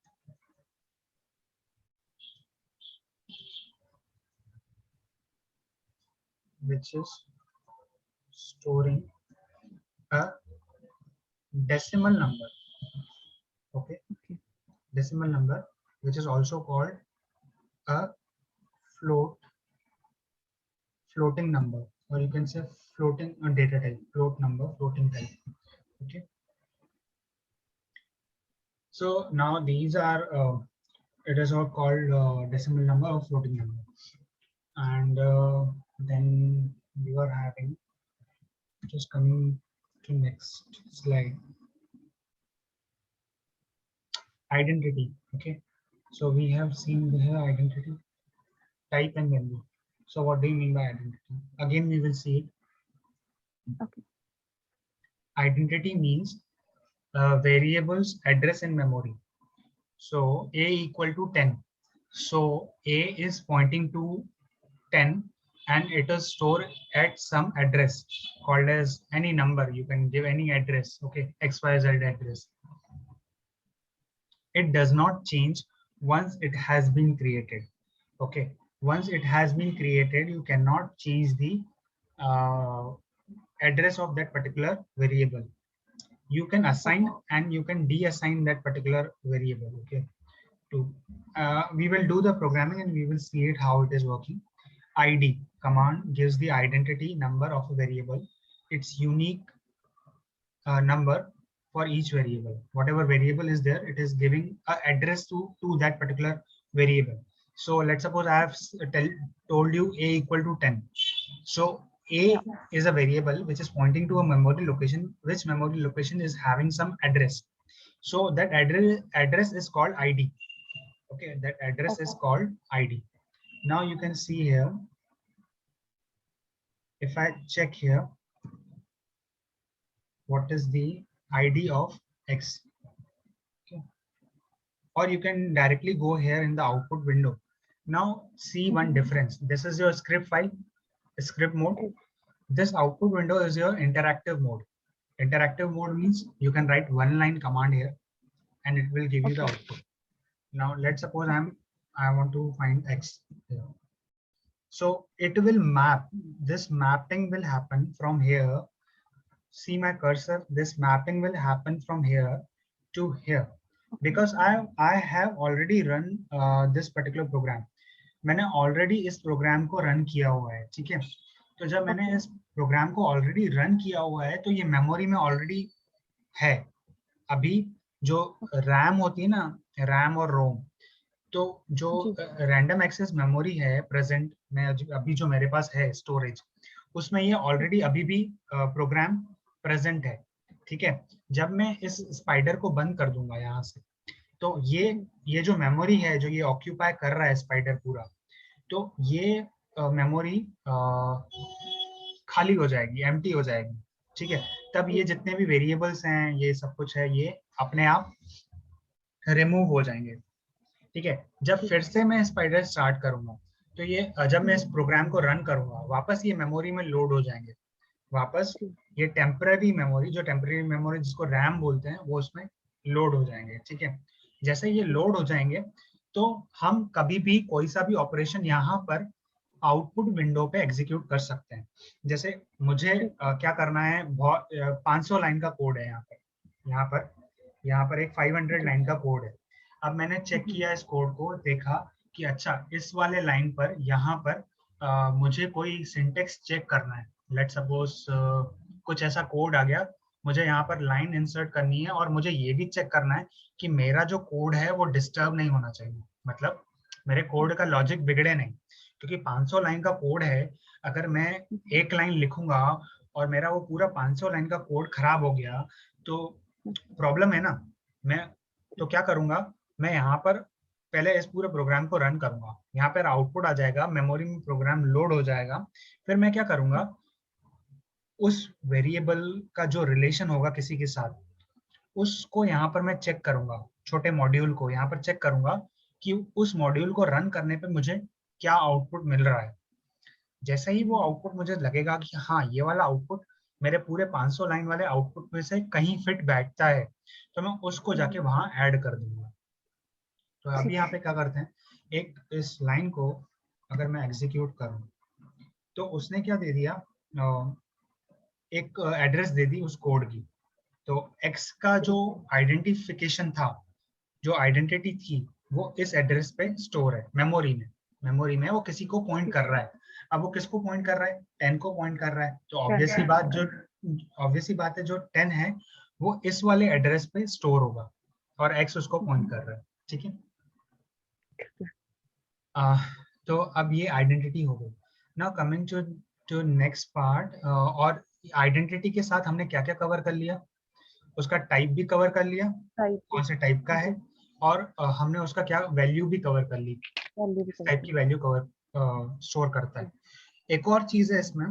which is storing a decimal number. Okay, Okay. decimal number, which is also called a floating number, or you can say floating data type, float number, floating type. Okay, so now these are it is all called decimal number or floating number. And then we are having, just coming to next slide, identity. Okay, so we have seen here identity, type and value. So what do you mean by identity? Again, we will see it. Okay. Identity means variables address in memory. So a equal to 10. So a is pointing to 10 and it is stored at some address called as any number. You can give any address. Okay, XYZ address. It does not change once it has been created. Okay, once it has been created, you cannot change the uh, address of that particular variable. You can assign and you can deassign that particular variable. Okay, to we will do the programming and we will see it how it is working. ID command gives the identity number of a variable, its unique number for each variable. Whatever variable is there, it is giving an address to that particular variable. So let's suppose I have told you a equal to 10. So a is a variable which is pointing to a memory location, which memory location is having some address. So that address is called ID. Okay, that address is called ID. Now you can see here, if I check here, what is the ID of X? Okay. Or you can directly go here in the output window. Now see one difference. This is your script file, script mode. This output window is your interactive mode. Interactive mode means you can write one line command here and it will give you the output. Now let's suppose I want to find X here. So it will map, this mapping will happen from here. See my cursor, this mapping will happen from here to here because I have already run this particular program. मैंने already इस program को run किया हुआ है, ठीक है? तो जब मैंने इस program को already run किया हुआ है तो ये memory में already है. अभी जो RAM होती है ना, RAM और ROM, तो जो रैंडम एक्सेस मेमोरी है प्रेजेंट में अभी जो मेरे पास है स्टोरेज, उसमें ये ऑलरेडी अभी भी प्रोग्राम प्रेजेंट है. ठीक है, जब मैं इस स्पाइडर को बंद कर दूंगा यहाँ से, तो ये जो मेमोरी है जो ये ऑक्यूपाई कर रहा है स्पाइडर पूरा, तो ये मेमोरी खाली हो जाएगी, एम्प्टी हो जाएगी. ठीक है, तब ये जितने भी वेरिएबल्स हैं, ये सब कुछ है, ये अपने आप रिमूव हो जाएंगे. ठीक है, जब फिर से मैं स्पाइडर स्टार्ट करूंगा तो ये जब मैं इस प्रोग्राम को रन करूंगा वापस ये मेमोरी में लोड हो जाएंगे. वापस ये टेम्पररी मेमोरी, जो टेम्पररी मेमोरी जिसको रैम बोलते हैं, वो उसमें लोड हो जाएंगे. ठीक है, जैसे ये लोड हो जाएंगे तो हम कभी भी कोई सा भी ऑपरेशन यहाँ पर आउटपुट विंडो पे एग्जीक्यूट कर सकते हैं. जैसे मुझे क्या करना है, 500 लाइन का कोड है यहाँ पर एक 500 लाइन का कोड है. अब मैंने चेक किया इस कोड को, देखा कि अच्छा इस वाले लाइन पर यहाँ पर मुझे कोई सिंटेक्स चेक करना है, लेट सपोज कुछ ऐसा कोड आ गया, मुझे यहाँ पर लाइन इंसर्ट करनी है और मुझे ये भी चेक करना है कि मेरा जो कोड है वो डिस्टर्ब नहीं होना चाहिए, मतलब मेरे कोड का लॉजिक बिगड़े नहीं, क्योंकि 500 लाइन का कोड है, अगर मैं एक लाइन लिखूंगा और मेरा वो पूरा 500 लाइन का कोड खराब हो गया तो प्रॉब्लम है ना। मैं तो क्या करूंगा, मैं यहाँ पर पहले इस पूरे प्रोग्राम को रन करूंगा, यहाँ पर आउटपुट आ जाएगा, मेमोरी में प्रोग्राम लोड हो जाएगा, फिर मैं क्या करूंगा, उस वेरिएबल का जो रिलेशन होगा किसी के साथ उसको यहाँ पर मैं चेक करूंगा, छोटे मॉड्यूल को यहाँ पर चेक करूंगा कि उस मॉड्यूल को रन करने पे मुझे क्या आउटपुट मिल रहा है। जैसे ही वो आउटपुट मुझे लगेगा कि हाँ ये वाला आउटपुट मेरे पूरे 500 लाइन वाले आउटपुट में से कहीं फिट बैठता है, तो मैं उसको जाके वहां ऐड कर दूंगा। तो अभी यहाँ पे क्या करते हैं, एक इस लाइन को अगर मैं एग्जीक्यूट करूँ तो उसने क्या दे दिया, एक एड्रेस दे दी उस कोड की। तो x का जो आइडेंटिफिकेशन था, जो आइडेंटिटी थी, वो इस एड्रेस पे स्टोर है मेमोरी में। मेमोरी में वो किसी को पॉइंट कर रहा है। अब वो किसको पॉइंट कर रहा है, 10 को पॉइंट कर रहा है, तो ऑब्वियस ही बात है जो 10 है वो इस वाले एड्रेस पे स्टोर होगा और x उसको पॉइंट कर रहा है। ठीक है, तो अब ये आइडेंटिटी हो गई। Now coming to next part, और आइडेंटिटी के साथ हमने क्या क्या कवर कर लिया, उसका टाइप भी कवर कर लिया, कौन से टाइप का है, और हमने उसका क्या वैल्यू भी कवर कर ली, किस टाइप की वैल्यू कवर स्टोर करता है। एक और चीज है इसमें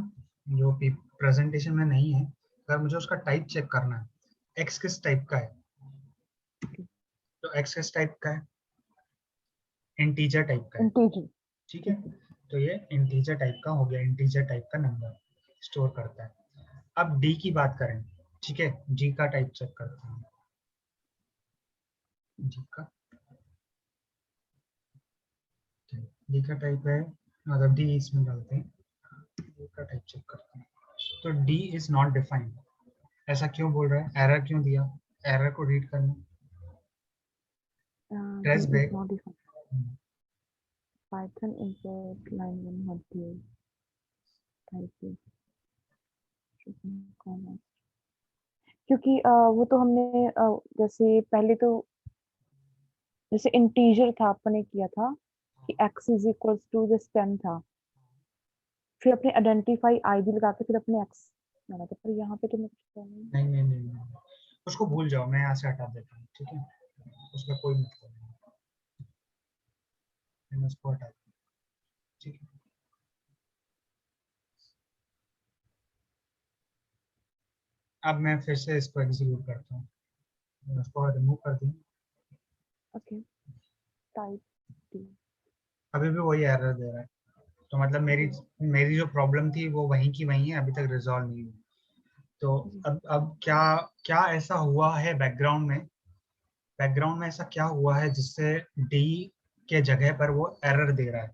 जो प्रेजेंटेशन में नहीं है, अगर मुझे उसका टाइप चेक करना है, एक्स किस टाइप का है, तो एक्स किस टाइप का है, इंटीजर टाइप का है। ठीक है, तो ये इंटीजर टाइप का हो गया, इंटीजर टाइप का नंबर स्टोर करता है। अब डी की बात करें, ठीक है, जी का टाइप चेक करते हैं, डी का टाइप है, मतलब डी इसमें डालते हैं, डी का टाइप चेक करते हैं, तो डी इज नॉट डिफाइंड। ऐसा क्यों बोल रहा है, एरर क्यों दिया, एरर को रीड करना, press back, Python insert line 1 module type is comma, क्योंकि वो तो हमने जैसे पहले तो जैसे इंटीजर था अपने किया था कि x is equal to this 10 था, फिर अपने आइडेंटिफाई आईडी लगा के फिर अपने x डाला था, पर यहाँ पे तो मैं कुछ नहीं, उसको भूल जाओ, मैं यहाँ से हटा देता हूँ। ठीक है, उसका कोई मतलब नहीं, मैंने उसको हटा दिया। ठीक है, अब मैं फिर से इसको एग्जीक्यूट करता हूँ, उसको रिमूव कर दूँ। ओके टाइप डी, अभी भी वही एरर दे रहा है, तो मतलब मेरी जो प्रॉब्लम थी वो वहीं की वहीं है, अभी तक रिजॉल्व नहीं हुई। तो अब क्या क्या ऐसा हुआ है बैकग्राउंड में ऐसा क्या हुआ है जिससे डी के जगह पर वो एरर दे रहा है।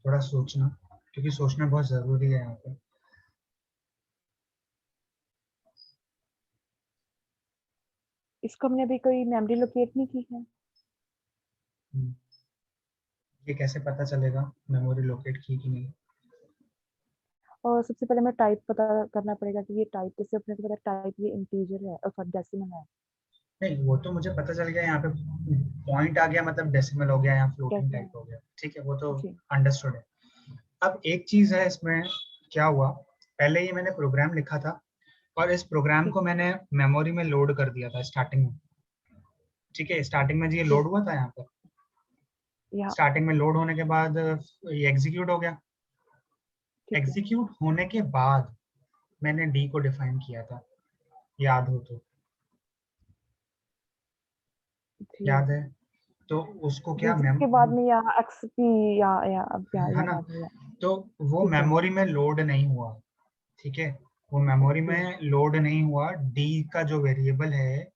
थोड़ा सोचना, क्योंकि सोचना बहुत जरूरी है यहाँ पे। इसको हमने अभी कोई मेमोरी लोकेट नहीं की है, ये कैसे पता चलेगा मेमोरी लोकेट की कि नहीं। और सबसे पहले मैं टाइप पता करना पड़ेगा कि ये टाइप, जैसे अपने को पता टाइप ये इंटीजर है और सॉरी डेसिमल है। नहीं, वो तो मुझे पता चल गया, यहाँ पे पॉइंट आ गया मतलब डेसिमल हो गया या फ्लोटिंग टाइप हो गया, ठीक है, वो तो अंडरस्टूड है। अब एक चीज है इसमें, क्या हुआ, पहले ये मैंने प्रोग्राम लिखा था और इस प्रोग्राम को मैंने मेमोरी में लोड कर दिया था स्टार्टिंग में। ठीक है, स्टार्टिंग में ये लोड हुआ था, यहाँ पर स्टार्टिंग में लोड होने के बाद ये एग्जीक्यूट हो गया। एग्जीक्यूट होने के बाद मैंने डी को डिफाइन किया था, याद हो तो, याद है, तो उसको क्या उसके बाद में यहाँ एक्सपी या अब क्या है ना, याद है, तो वो मेमोरी में लोड नहीं हुआ। ठीक है, वो मेमोरी में लोड नहीं हुआ, डी का जो वेरिएबल है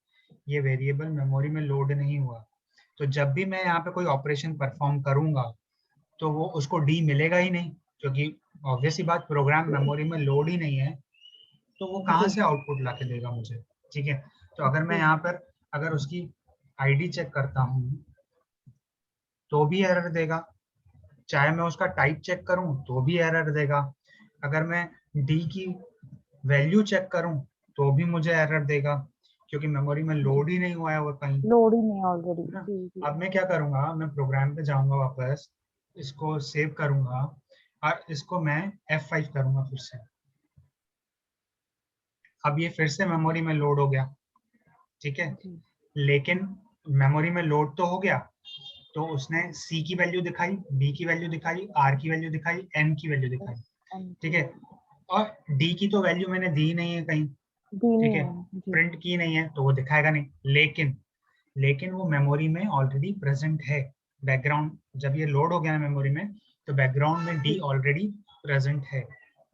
ये वेरिएबल मेमोरी में लोड नहीं हुआ, तो जब भी मैं यहाँ पे कोई ऑपरेशन परफॉर्म करूंगा तो वो उसको डी मिलेगा ही नहीं, क्योंकि ऑब्वियस ही बात, प्रोग्राम मेमोरी में लोड ही नहीं है, तो वो कहाँ से आउटपुट ला के देगा मुझे। ठीक है, तो अगर मैं यहाँ पर अगर उसकी आईडी चेक करता हूँ तो भी एरर देगा, चाहे मैं उसका टाइप चेक करूं तो भी एरर देगा, अगर मैं डी की वैल्यू चेक करूं तो भी मुझे एरर देगा, क्योंकि मेमोरी में लोड ही नहीं हुआ है वो कहीं, लोड ही नहीं ऑलरेडी। है ना। जी जी। अब मैं क्या करूंगा, मैं प्रोग्राम पे जाऊंगा वापस, इसको सेव करूंगा और इसको मैं F5 करूंगा फिर से। अब ये फिर से मेमोरी में लोड हो गया, ठीक है, जी लेकिन मेमोरी में लोड तो हो गया, तो उसने C की वैल्यू दिखाई, B की वैल्यू दिखाई, R की वैल्यू दिखाई, N की वैल्यू दिखाई, एन ठीक की है, वैल्यू और D की तो वैल्यू मैंने दी नहीं है कहीं, दी ठीक नहीं है, है। जी प्रिंट की नहीं है तो वो दिखाएगा नहीं, लेकिन वो मेमोरी में ऑलरेडी प्रेजेंट है, बैकग्राउंड जब ये लोड हो गया है मेमोरी में, तो बैकग्राउंड में डी जी। ऑलरेडी प्रेजेंट है, इसका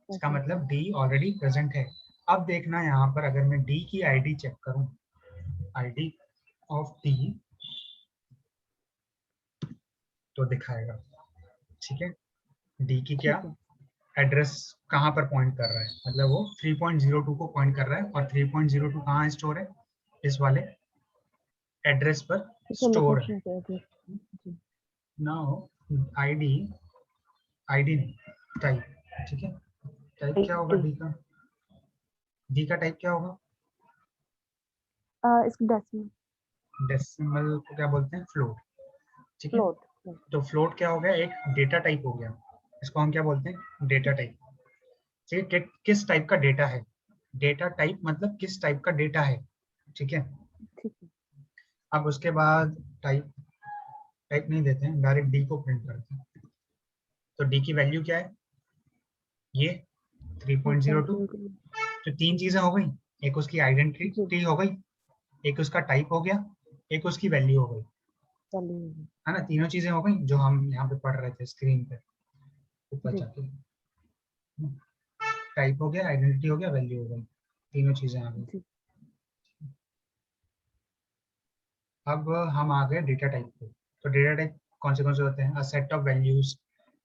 प्रेजेंट है। मतलब डी ऑलरेडी प्रेजेंट है। अब देखना यहाँ पर, अगर मैं डी की आईडी चेक करूँ, आईडी ऑफ डी, तो दिखाएगा, ठीक है, डी की क्या ठीक है। एड्रेस कहाँ पर पॉइंट कर रहा है, मतलब वो 3.02 को पॉइंट कर रहा है, और 3.02 कहाँ स्टोर है, इस वाले एड्रेस पर इस स्टोर है। लोकेशन पे एड्रेस। जी नाउ आईडी, आईडी नहीं, टाइप, ठीक है, टाइप क्या होगा डी। डी का, डी का टाइप क्या होगा, इसको डेसिमल। डेसिमल को क्या बोलते हैं, फ्लोट, ठीक है, फ्लोट। तो फ्लोट क्या हो गया, एक डेटा टाइप हो गया, इसको हम क्या बोलते हैं, डेटा टाइप, ठीक है, किस टाइप का डेटा है, डेटा टाइप मतलब किस टाइप का डेटा है, ठीक है। ठीक है। अब उसके बाद टाइप, टाइप नहीं देते हैं, डायरेक्ट डी को प्रिंट करते हैं, तो डी की वैल्यू क्या है, ये 3.02, 3.02। तो तीन चीजें हो गई, एक उसकी जी आइडेंटिटी हो गई, एक उसका टाइप हो गया, एक उसकी वैल्यू हो गई, चलिए। है ना, तीनों चीजें हो गई जो हम यहाँ पे पढ़ रहे थे स्क्रीन पे ऊपर जी जाके, टाइप हो गया, आइडेंटिटी हो गया, वैल्यू हो गई, तीनों चीजें आ गई। जी। अब हम आ गए डेटा टाइप पे, तो डेटा टाइप कौन से होते हैं, a set of values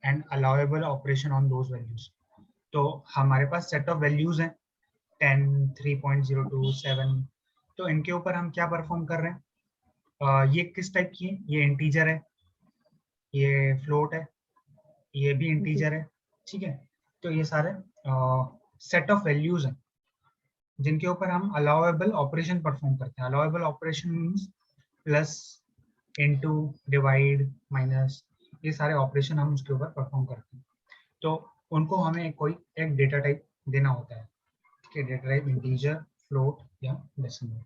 and allowable operation on those values, तो हमारे पास सेट ऑफ वैल्यूज हैं 10, 3.02, 7, तो इनके ऊपर हम क्या परफॉर्म कर रहे हैं, ये किस टाइप की है, ये इंटीजर है, ये फ्लोट है, ये भी जी इंटीजर है, ठीक है, तो ये सारे सेट ऑफ वैल्यूज हैं जिनके ऊपर हम अलाउएबल ऑपरेशन परफॉर्म करते हैं, allowable operation means plus, into, divide, minus, ये सारे ऑपरेशन हम उसके ऊपर परफॉर्म करते हैं, तो उनको हमें कोई एक डेटा टाइप देना होता है, ठीक है, डेटा टाइप इंटीजर, फ्लोट या डेसिमल।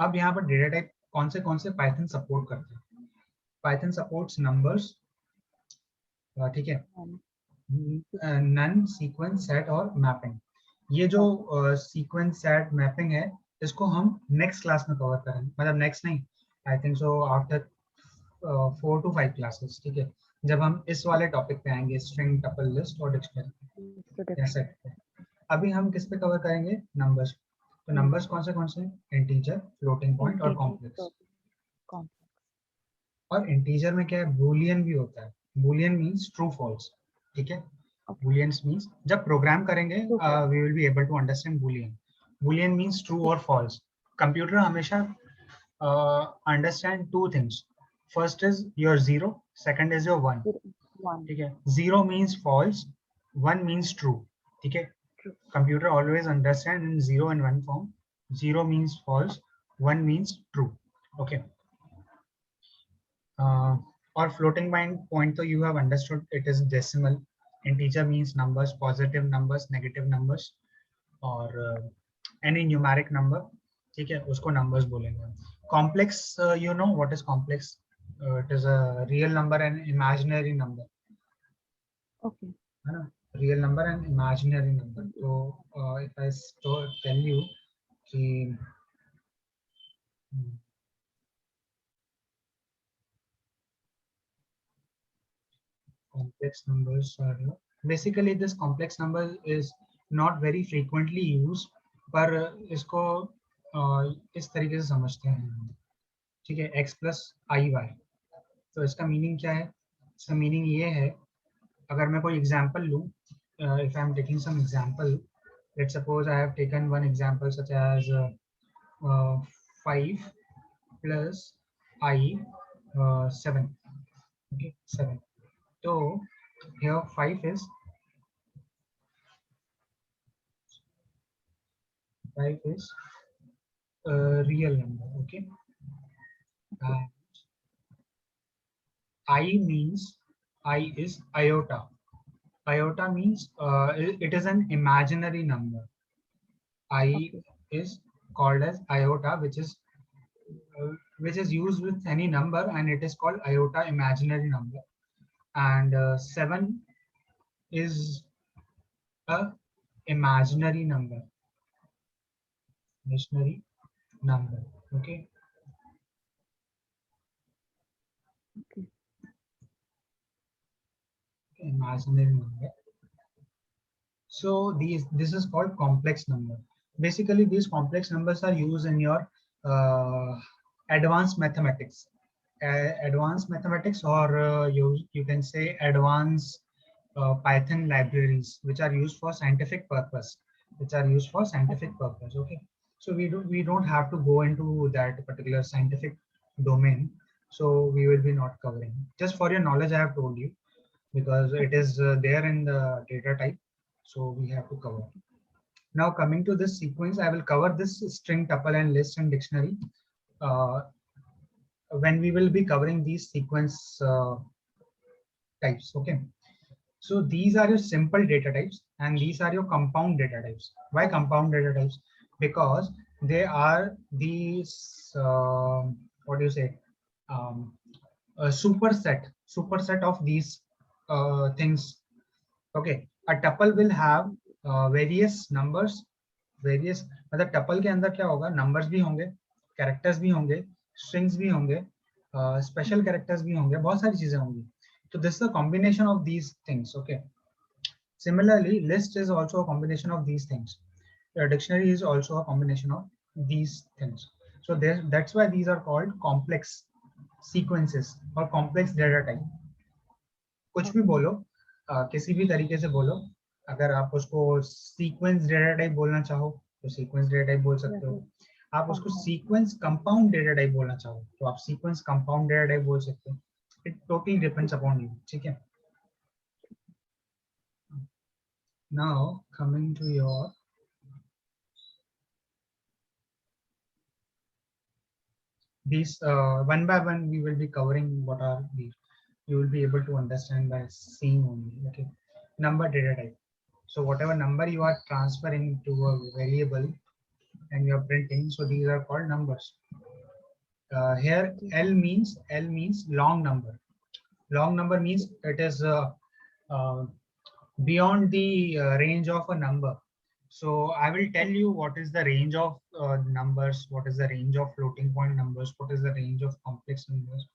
अब यहाँ पर डेटा टाइप कौन से पाइथन सपोर्ट करते हैं, पाइथन सपोर्ट्स नंबर्स, ठीक है, मैम। नन, सीक्वेंस, सेट और मैपिंग, ये जो मैम। सीक्वेंस, सेट, मैपिंग है, इसको हम नेक्स्ट क्लास में कवर करेंगे, मतलब नेक्स्ट नहीं, I think so after 4 to 5 classes, ठीक है, जब हम इस वाले टॉपिक पे आएंगे, स्ट्रिंग, टपल, लिस्ट और डिक्शनरी या इंट्रोडक्शन। सेट पे। अभी हम किस पे कवर करेंगे, नंबर्स, तो नंबर्स कौन से इंटीजर, फ्लोटिंग पॉइंट और इंटीजर कॉम्प्लेक्स, फ्लोटिंग कॉम्प्लेक्स। और इंटीजर में क्या है, बूलियन भी होता है, बूलियन मीन्स ट्रू फॉल्स, ठीक है, ओके। बूलियंस मीन्स जब प्रोग्राम करेंगे true false. We will be able to understand boolean, boolean means true और फॉल्स, कंप्यूटर हमेशा understand two things, first is your zero, second is your one, 1। ठीक है, zero means false, one means true, ठीक है, true. computer always understand in 0 and 1 form, 0 means false, 1 means true, okay, or floating point, so you have understood it is decimal, integer means numbers, positive numbers, negative numbers, और any numeric number, ठीक है, उसको numbers बोलेंगे। Complex, you know what is complex, it is a real number and imaginary number, okay. है ना, real number and imaginary number, तो if I tell you कि complex numbers are, basically this complex number is not very frequently used, पर इसको इस तरीके से समझते हैं, ठीक है, x plus i y, तो इसका मीनिंग क्या है, इसका मीनिंग ये है, अगर मैं कोई एग्जांपल लूं, if I am taking some example, let's suppose I have taken one example such as 5 plus I 7. Okay, 7. So here 5 is a real number. Okay, and I means I is iota. Iota means it is an imaginary number. I Okay. is called as iota, which is used with any number, and it is called iota imaginary number. And 7 is a imaginary number. Imaginary number. Okay. Okay. Imaginary number. So this is called complex number. Basically, these complex numbers are used in your uh, advanced mathematics. Advanced mathematics, or you can say advanced Python libraries, which are used for scientific purpose. Which are used for scientific purpose. Okay. So we don't have to go into that particular scientific domain. So we will be not covering. Just for your knowledge, I have told you, because it Okay. is there in the data type, so we have to cover. Now coming to this sequence, I will cover this string, tuple, and list and dictionary uh, when we will be covering these sequence types. Okay, so these are your simple data types, and these are your compound data types. Why compound data types? Because they are these what do you say, um, a superset of these things. Okay, a tuple will have various numbers, various, मतलब tuple के अंदर क्या होगा, numbers भी होंगे, characters भी होंगे, strings भी होंगे, special characters भी होंगे, बहुत सारी चीजें होंगी. So this is a combination of these things. Okay. Similarly, list is also a combination of these things. A dictionary is also a combination of these things. So that's why these are called complex sequences or complex data type. कुछ भी Okay. बोलो, किसी भी तरीके से बोलो. अगर आप उसको सीक्वेंस डेटा टाइप बोलना चाहो तो सीक्वेंस डेटा टाइप बोल Yes. सकते हो. Yes. आप उसको Compound. Sequence compound data type बोलना चाहो तो आप सीक्वेंस कंपाउंड डेटा टाइप बोल सकते हो. It totally depends upon you. ठीक है. Now coming to your these one by one we will be covering what are these. You will be able to understand by seeing only. Okay. Number data type. So whatever number you are transferring to a variable and you are printing, so these are called numbers. Here Okay. L means long number. Long number means it is uh, beyond the range of a number. So I will tell you what is the range of numbers, what is the range of floating point numbers, what is the range of complex numbers,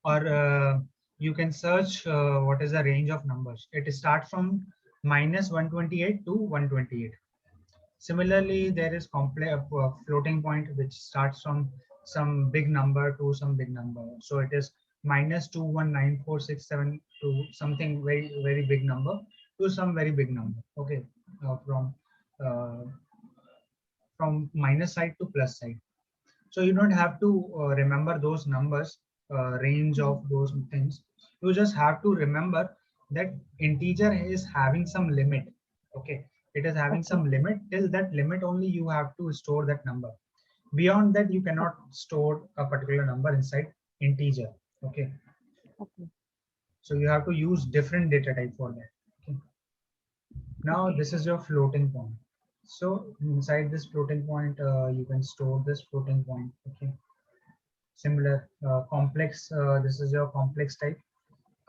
or you can search what is the range of numbers. It starts from -128 to 128. Similarly, there is complex floating point which starts from some big number to some big number. So it is -219,467 to something very big number to some very big number. Okay, uh, from minus side to plus side. So you don't have to remember those numbers, range of those things. You just have to remember that integer is having some limit. Okay, it is having Okay. some limit. Till that limit only you have to store that number. Beyond that you cannot store a particular number inside integer. Okay, Okay. so you have to use different data type for that. Okay. Now Okay. this is your floating point. So inside this floating point, you can store this floating point. Okay. Similar complex, this is your complex type.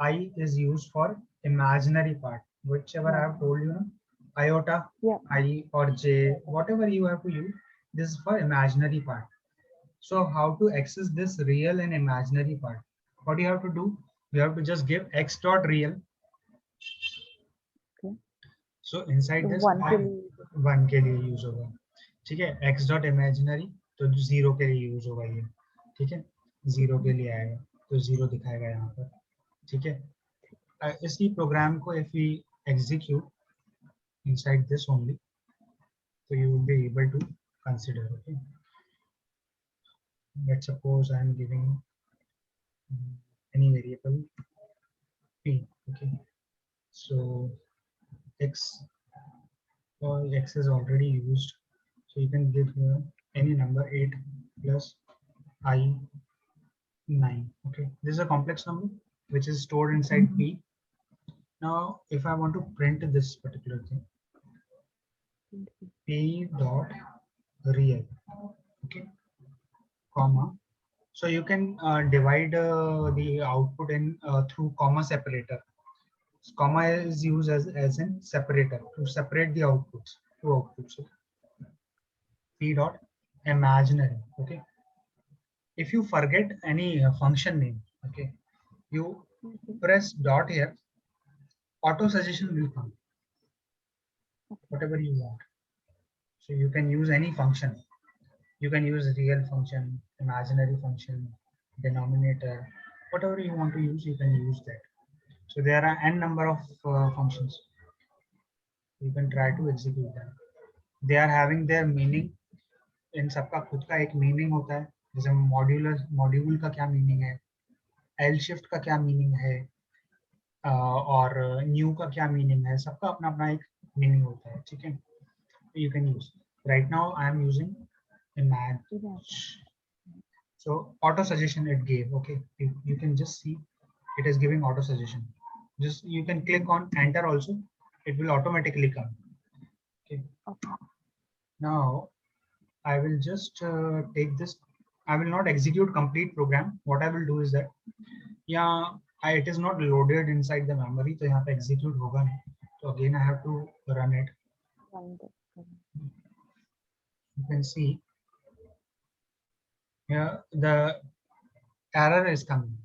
I is used for imaginary part, whichever I have Imagine. told you, no? Iota, Yeah. I or J, whatever you have to use, this is for imaginary part. So how to access this real and imaginary part? What do you have to do? You have to just give x dot real. Okay. So inside So this one आप kill. 1 के लिए use होगा. ठीक है. x dot imaginary तो 0 के लिए use होगा ये. ठीक है. 0 के लिए आएगा तो 0 दिखाएगा यहाँ पर. ठीक है. इसी प्रोग्राम को if we execute inside this only, so you will be able to consider. Okay, let's suppose I am giving any variable p. Okay, so x, or x is already used, so you can give here any number 8 plus I 9. Okay, this is a complex number which is stored inside p. Now if I want to print this particular thing, p dot real, okay, comma, so you can divide the output in through comma separator. Comma is used as in separator to separate the outputs, two outputs. Okay? P dot imaginary. Okay, if you forget any function name, okay, you press dot here, auto suggestion will come, whatever you want. So you can use any function. You can use real function, imaginary function, denominator, whatever you want to use, you can use that. So there are n number of functions. You can try to execute them. They are having their meaning. इन सबका खुद का एक meaning होता है. जैसे module का क्या meaning है, एल शिफ्ट का क्या मीनिंग है, और न्यू का क्या मीनिंग है, सबका अपना अपना एक मीनिंग होता है. ठीक है, you can use. Right now I am using image. So auto suggestion it gave. Okay, you can just see it is giving auto suggestion. Just you can click on enter also, it will automatically come. Okay, now I will just take this. I will not execute complete program. What I will do is that, yeah, it is not loaded inside the memory, तो यहाँ पे execute होगा नहीं. So again I have to run it. You can see here the error is coming.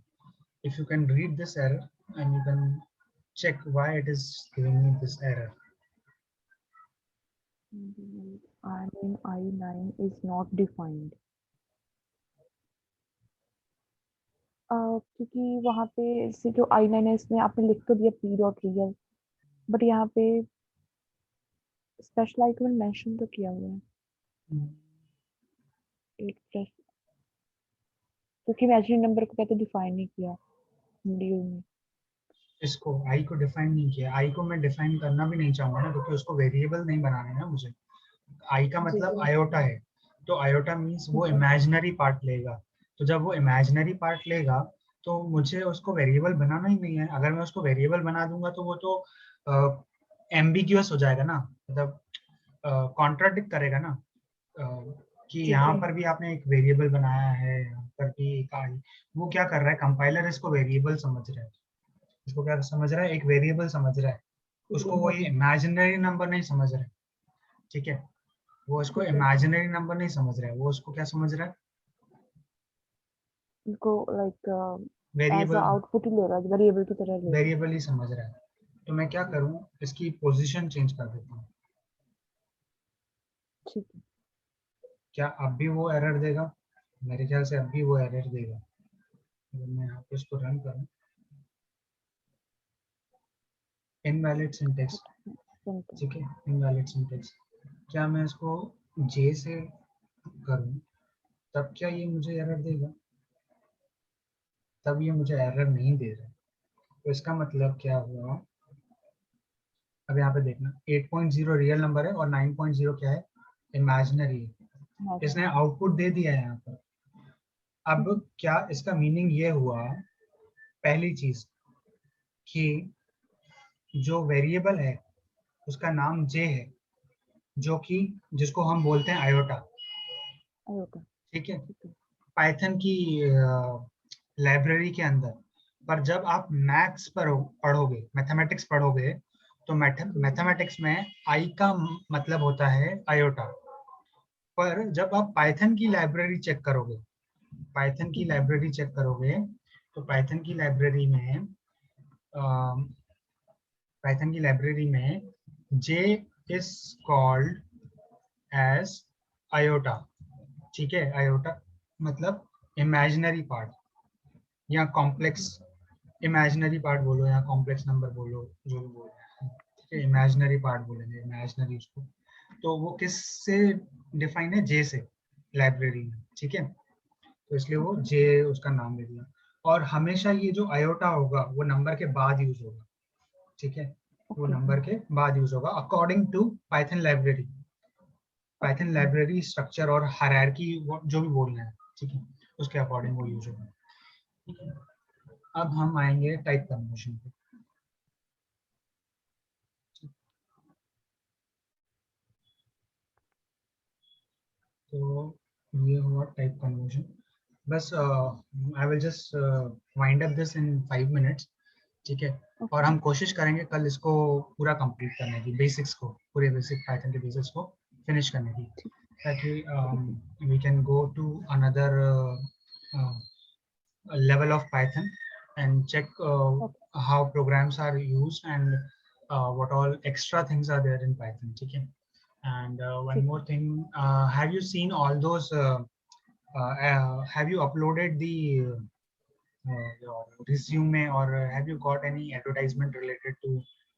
If you can read this error and you can check why it is giving me this error. I mean I9 is not defined. क्योंकि वहाँ पे से जो I9 है इसमें आपने लिख तो दिया p डॉट रियल, बट यहाँ पे स्पेशल आर्गुमेंट मेंशन तो किया हुआ है 8 प्लस, क्योंकि इमेजिनरी नंबर को कहते डिफाइन नहीं किया मॉड्यूल में. इसको आई को डिफाइन नहीं किया. आई को मैं डिफाइन करना भी नहीं चाहूंगा ना, क्योंकि उसको वेरिएबल नहीं बनाना है ना मुझे. आई का मतलब आयोटा है, तो आयोटा मीन्स वो इमेजिनरी पार्ट लेगा. तो जब वो इमेजिनरी पार्ट लेगा तो मुझे उसको वेरिएबल बनाना ही नहीं है. अगर मैं उसको वेरिएबल बना दूंगा तो वो तो एम्बिग्यूअस हो जाएगा ना, मतलब कॉन्ट्राडिक्ट करेगा ना, कि यहाँ पर भी आपने एक वेरिएबल बनाया है, यहाँ पर भी एक आई. वो क्या कर रहा है, कंपाइलर इसको वेरिएबल समझ रहा है. इसको क्या समझ रहा है, एक वेरिएबल समझ रहा है. उसको वो ये इमेजिनरी नंबर नहीं समझ रहा है. ठीक है, वो उसको इमेजिनरी नंबर नहीं समझ रहा है. वो उसको क्या समझ रहा है, इनको लाइक वेरिएबल, आउटपुट ही ले रहा है, वेरिएबल की तरह ले रहा है. वेरिएबल ही समझ रहा है. तो मैं क्या करूं, इसकी पोजीशन चेंज कर देता हूं. ठीक है, क्या अब भी वो एरर देगा? मेरे ख्याल से अब भी वो एरर देगा. अगर मैं यहाँ पे इसको रन करूं, इनवैलिड सिंटैक्स. ठीक है, इनवैलिड सिंटैक्स. क्या मैं इसको जे से करूं तब क्या ये मुझे एरर देगा? तब ये मुझे एरर नहीं दे रहा. तो इसका मतलब क्या हुआ, अब यहाँ पे देखना 8.0 रियल नंबर है और 9.0 क्या है, इमेजिनरी है. इसने आउटपुट दे दिया है यहाँ पर. अब क्या इसका मीनिंग ये हुआ, पहली चीज कि जो वेरिएबल है उसका नाम जे है, जो कि जिसको हम बोलते हैं आयोटा. ठीक है, पाइथन की लाइब्रेरी के अंदर. पर जब आप मैथ्स पर पढ़ोगे, मैथमेटिक्स पढ़ोगे, तो मैथमेटिक्स में आई का मतलब होता है आयोटा. पर जब आप पाइथन की लाइब्रेरी चेक करोगे, पाइथन की लाइब्रेरी चेक करोगे, तो पाइथन की लाइब्रेरी में जे इज कॉल्ड एज आयोटा. ठीक है, आयोटा मतलब इमेजिनरी पार्ट या कॉम्प्लेक्स. इमेजिनरी पार्ट बोलो या कॉम्प्लेक्स नंबर बोलो, जो भी बोलो. ठीक है, इमेजिनरी पार्ट बोलेंगे, इमेजिनरी उसको. तो वो किस से डिफाइन है, जे से, लाइब्रेरी में, ठीक है। तो इसलिए वो जे उसका नाम दे दिया। और हमेशा ये जो आयोटा होगा वो नंबर के बाद यूज होगा, ठीक है, वो Okay. नंबर के बाद यूज होगा according to Python library. Python library structure और हायरार्की जो भी बोलना है, ठीक है, उसके अकॉर्डिंग वो यूज होगा, ठीक है। अब हम आएंगे टाइप कन्वर्जन पे। तो ये हुआ टाइप कन्वर्जन। बस I will just wind up this in 5 minutes, ठीक है। और Okay. हम कोशिश करेंगे कल इसको पूरा कंप्लीट करने की, बेसिक्स को, पूरे बेसिक पाइथन के बेसिक्स को फिनिश करने की, ताकि we can go to another level of Python and check Okay. how programs are used and what all extra things are there in Python. Okay. And one ठीक more thing, have you seen all those? Have you uploaded the your resume, or have you got any advertisement related to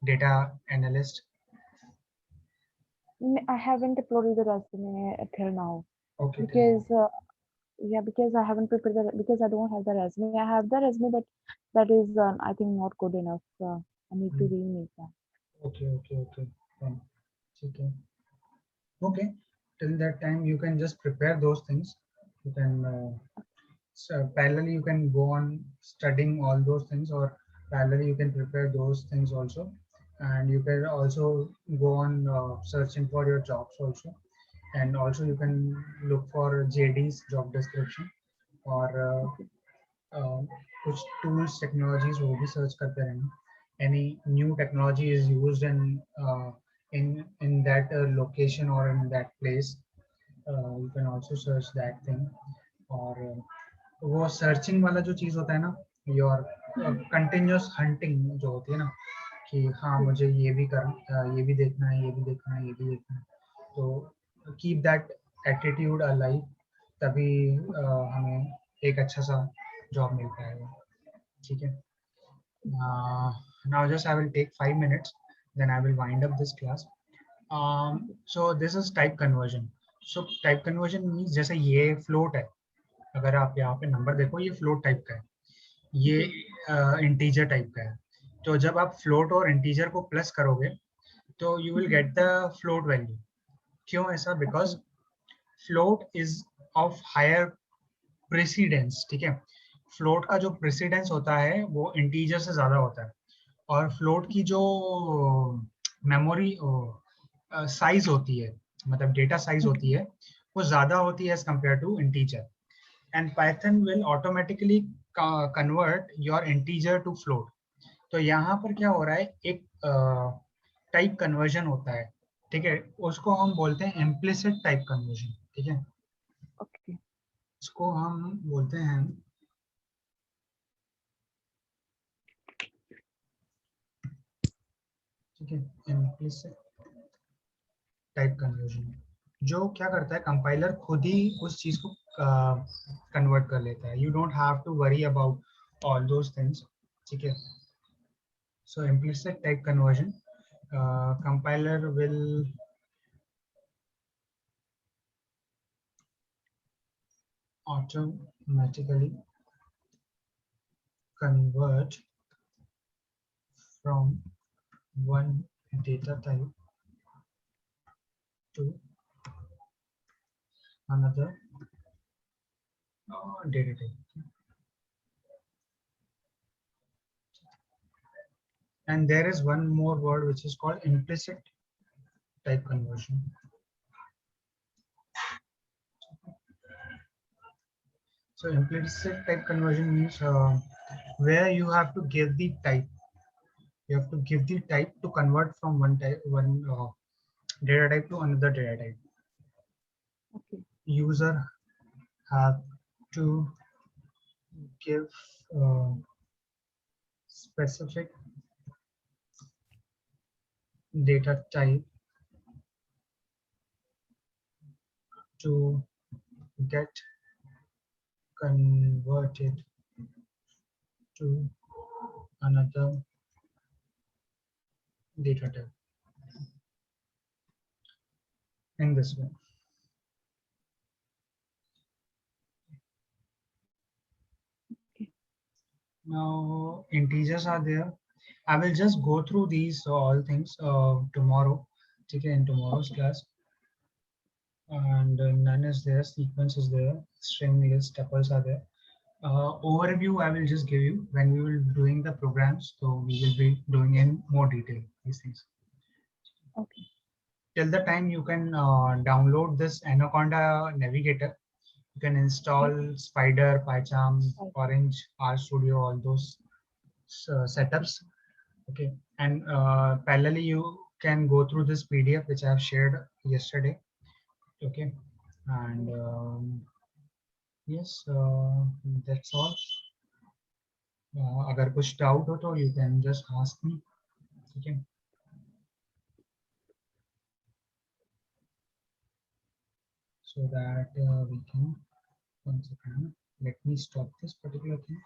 data analyst? I haven't uploaded the resume till now Okay, till now. because yeah, because I haven't prepared because I don't have the resume. I have the resume, but that is I think not good enough. I need to Hmm. remake that. Okay, okay, okay. Fine. Okay. Okay. Till that time, you can just prepare those things. You can so parallelly you can go on studying all those things, or parallelly you can prepare those things also, and you can also go on searching for your jobs also, and also you can look for JD's job description, or Okay. कुछ tools technologies वो भी search करते रहेंगे, any new technology is used in that location or in that place, you can also search that thing, और वो searching वाला जो चीज होता है ना, योर कंटिन्यूअस हंटिंग जो होती है ना, कि हाँ ठीक मुझे ये भी ये भी देखना है, ये भी देखना है, ये भी देखना है, तो कीप दैट एटीट्यूड अलाइव, तभी हमें एक अच्छा सा जॉब मिल पाएगा, ठीक है। Now just I will take 5 minutes, then I will wind up this class. okay. So this is type conversion. So type conversion means जैसे ये float है, अगर आप यहाँ पे नंबर देखो ये फ्लोट टाइप का है, ये जी इंटीजर टाइप का है। तो जब आप फ्लोट और इंटीजर को प्लस करोगे तो you will get the float value. क्यों ऐसा? Because Okay. Float is of higher precedence, ठीक है। फ्लोट का जो प्रेसिडेंस होता है वो इंटीजर से ज्यादा होता है, और फ्लोट की जो मेमोरी साइज होती है, मतलब डेटा साइज Okay. होती है, वो ज्यादा होती है as compare to integer, and Python will automatically convert your integer to float. तो यहाँ पर क्या हो रहा है, एक टाइप कन्वर्जन होता है, ठीक है, उसको हम बोलते हैं इम्प्लिसिट टाइप कन्वर्जन, ठीक है। Okay. इसको हम बोलते हैं, ठीक है, इम्प्लिसिट टाइप कन्वर्जन, जो क्या करता है, कंपाइलर खुद ही उस चीज को कन्वर्ट कर लेता है, you don't have to worry about all those things, ठीक है। So implicit type conversion, compiler will automatically convert from one data type to another data type. And there is one more word which is called implicit type conversion. So implicit type conversion means where you have to give the type. You have to give the type to convert from one data type to another data type. Okay. User have to give uh, specific data type to get converted to another data type. in this way. Now integers are there. I will just go through these all things tomorrow, okay, in tomorrow's class. And none is there, sequence is there, string list, tuples are there. Overview I will just give you when we will doing the programs. So we will be doing in more detail these things. Okay. Till the time you can download this Anaconda Navigator, you can install Spider, PyCharm, Right. Orange, RStudio, all those setups. Okay, and parallelly you can go through this PDF which I have shared yesterday. Okay, and yes, that's all. अगर कुछ doubt हो तो you can just ask me. Okay. So that we can, one second, let me stop this particular thing.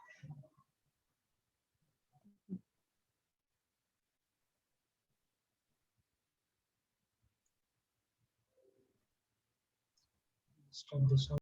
Stop this.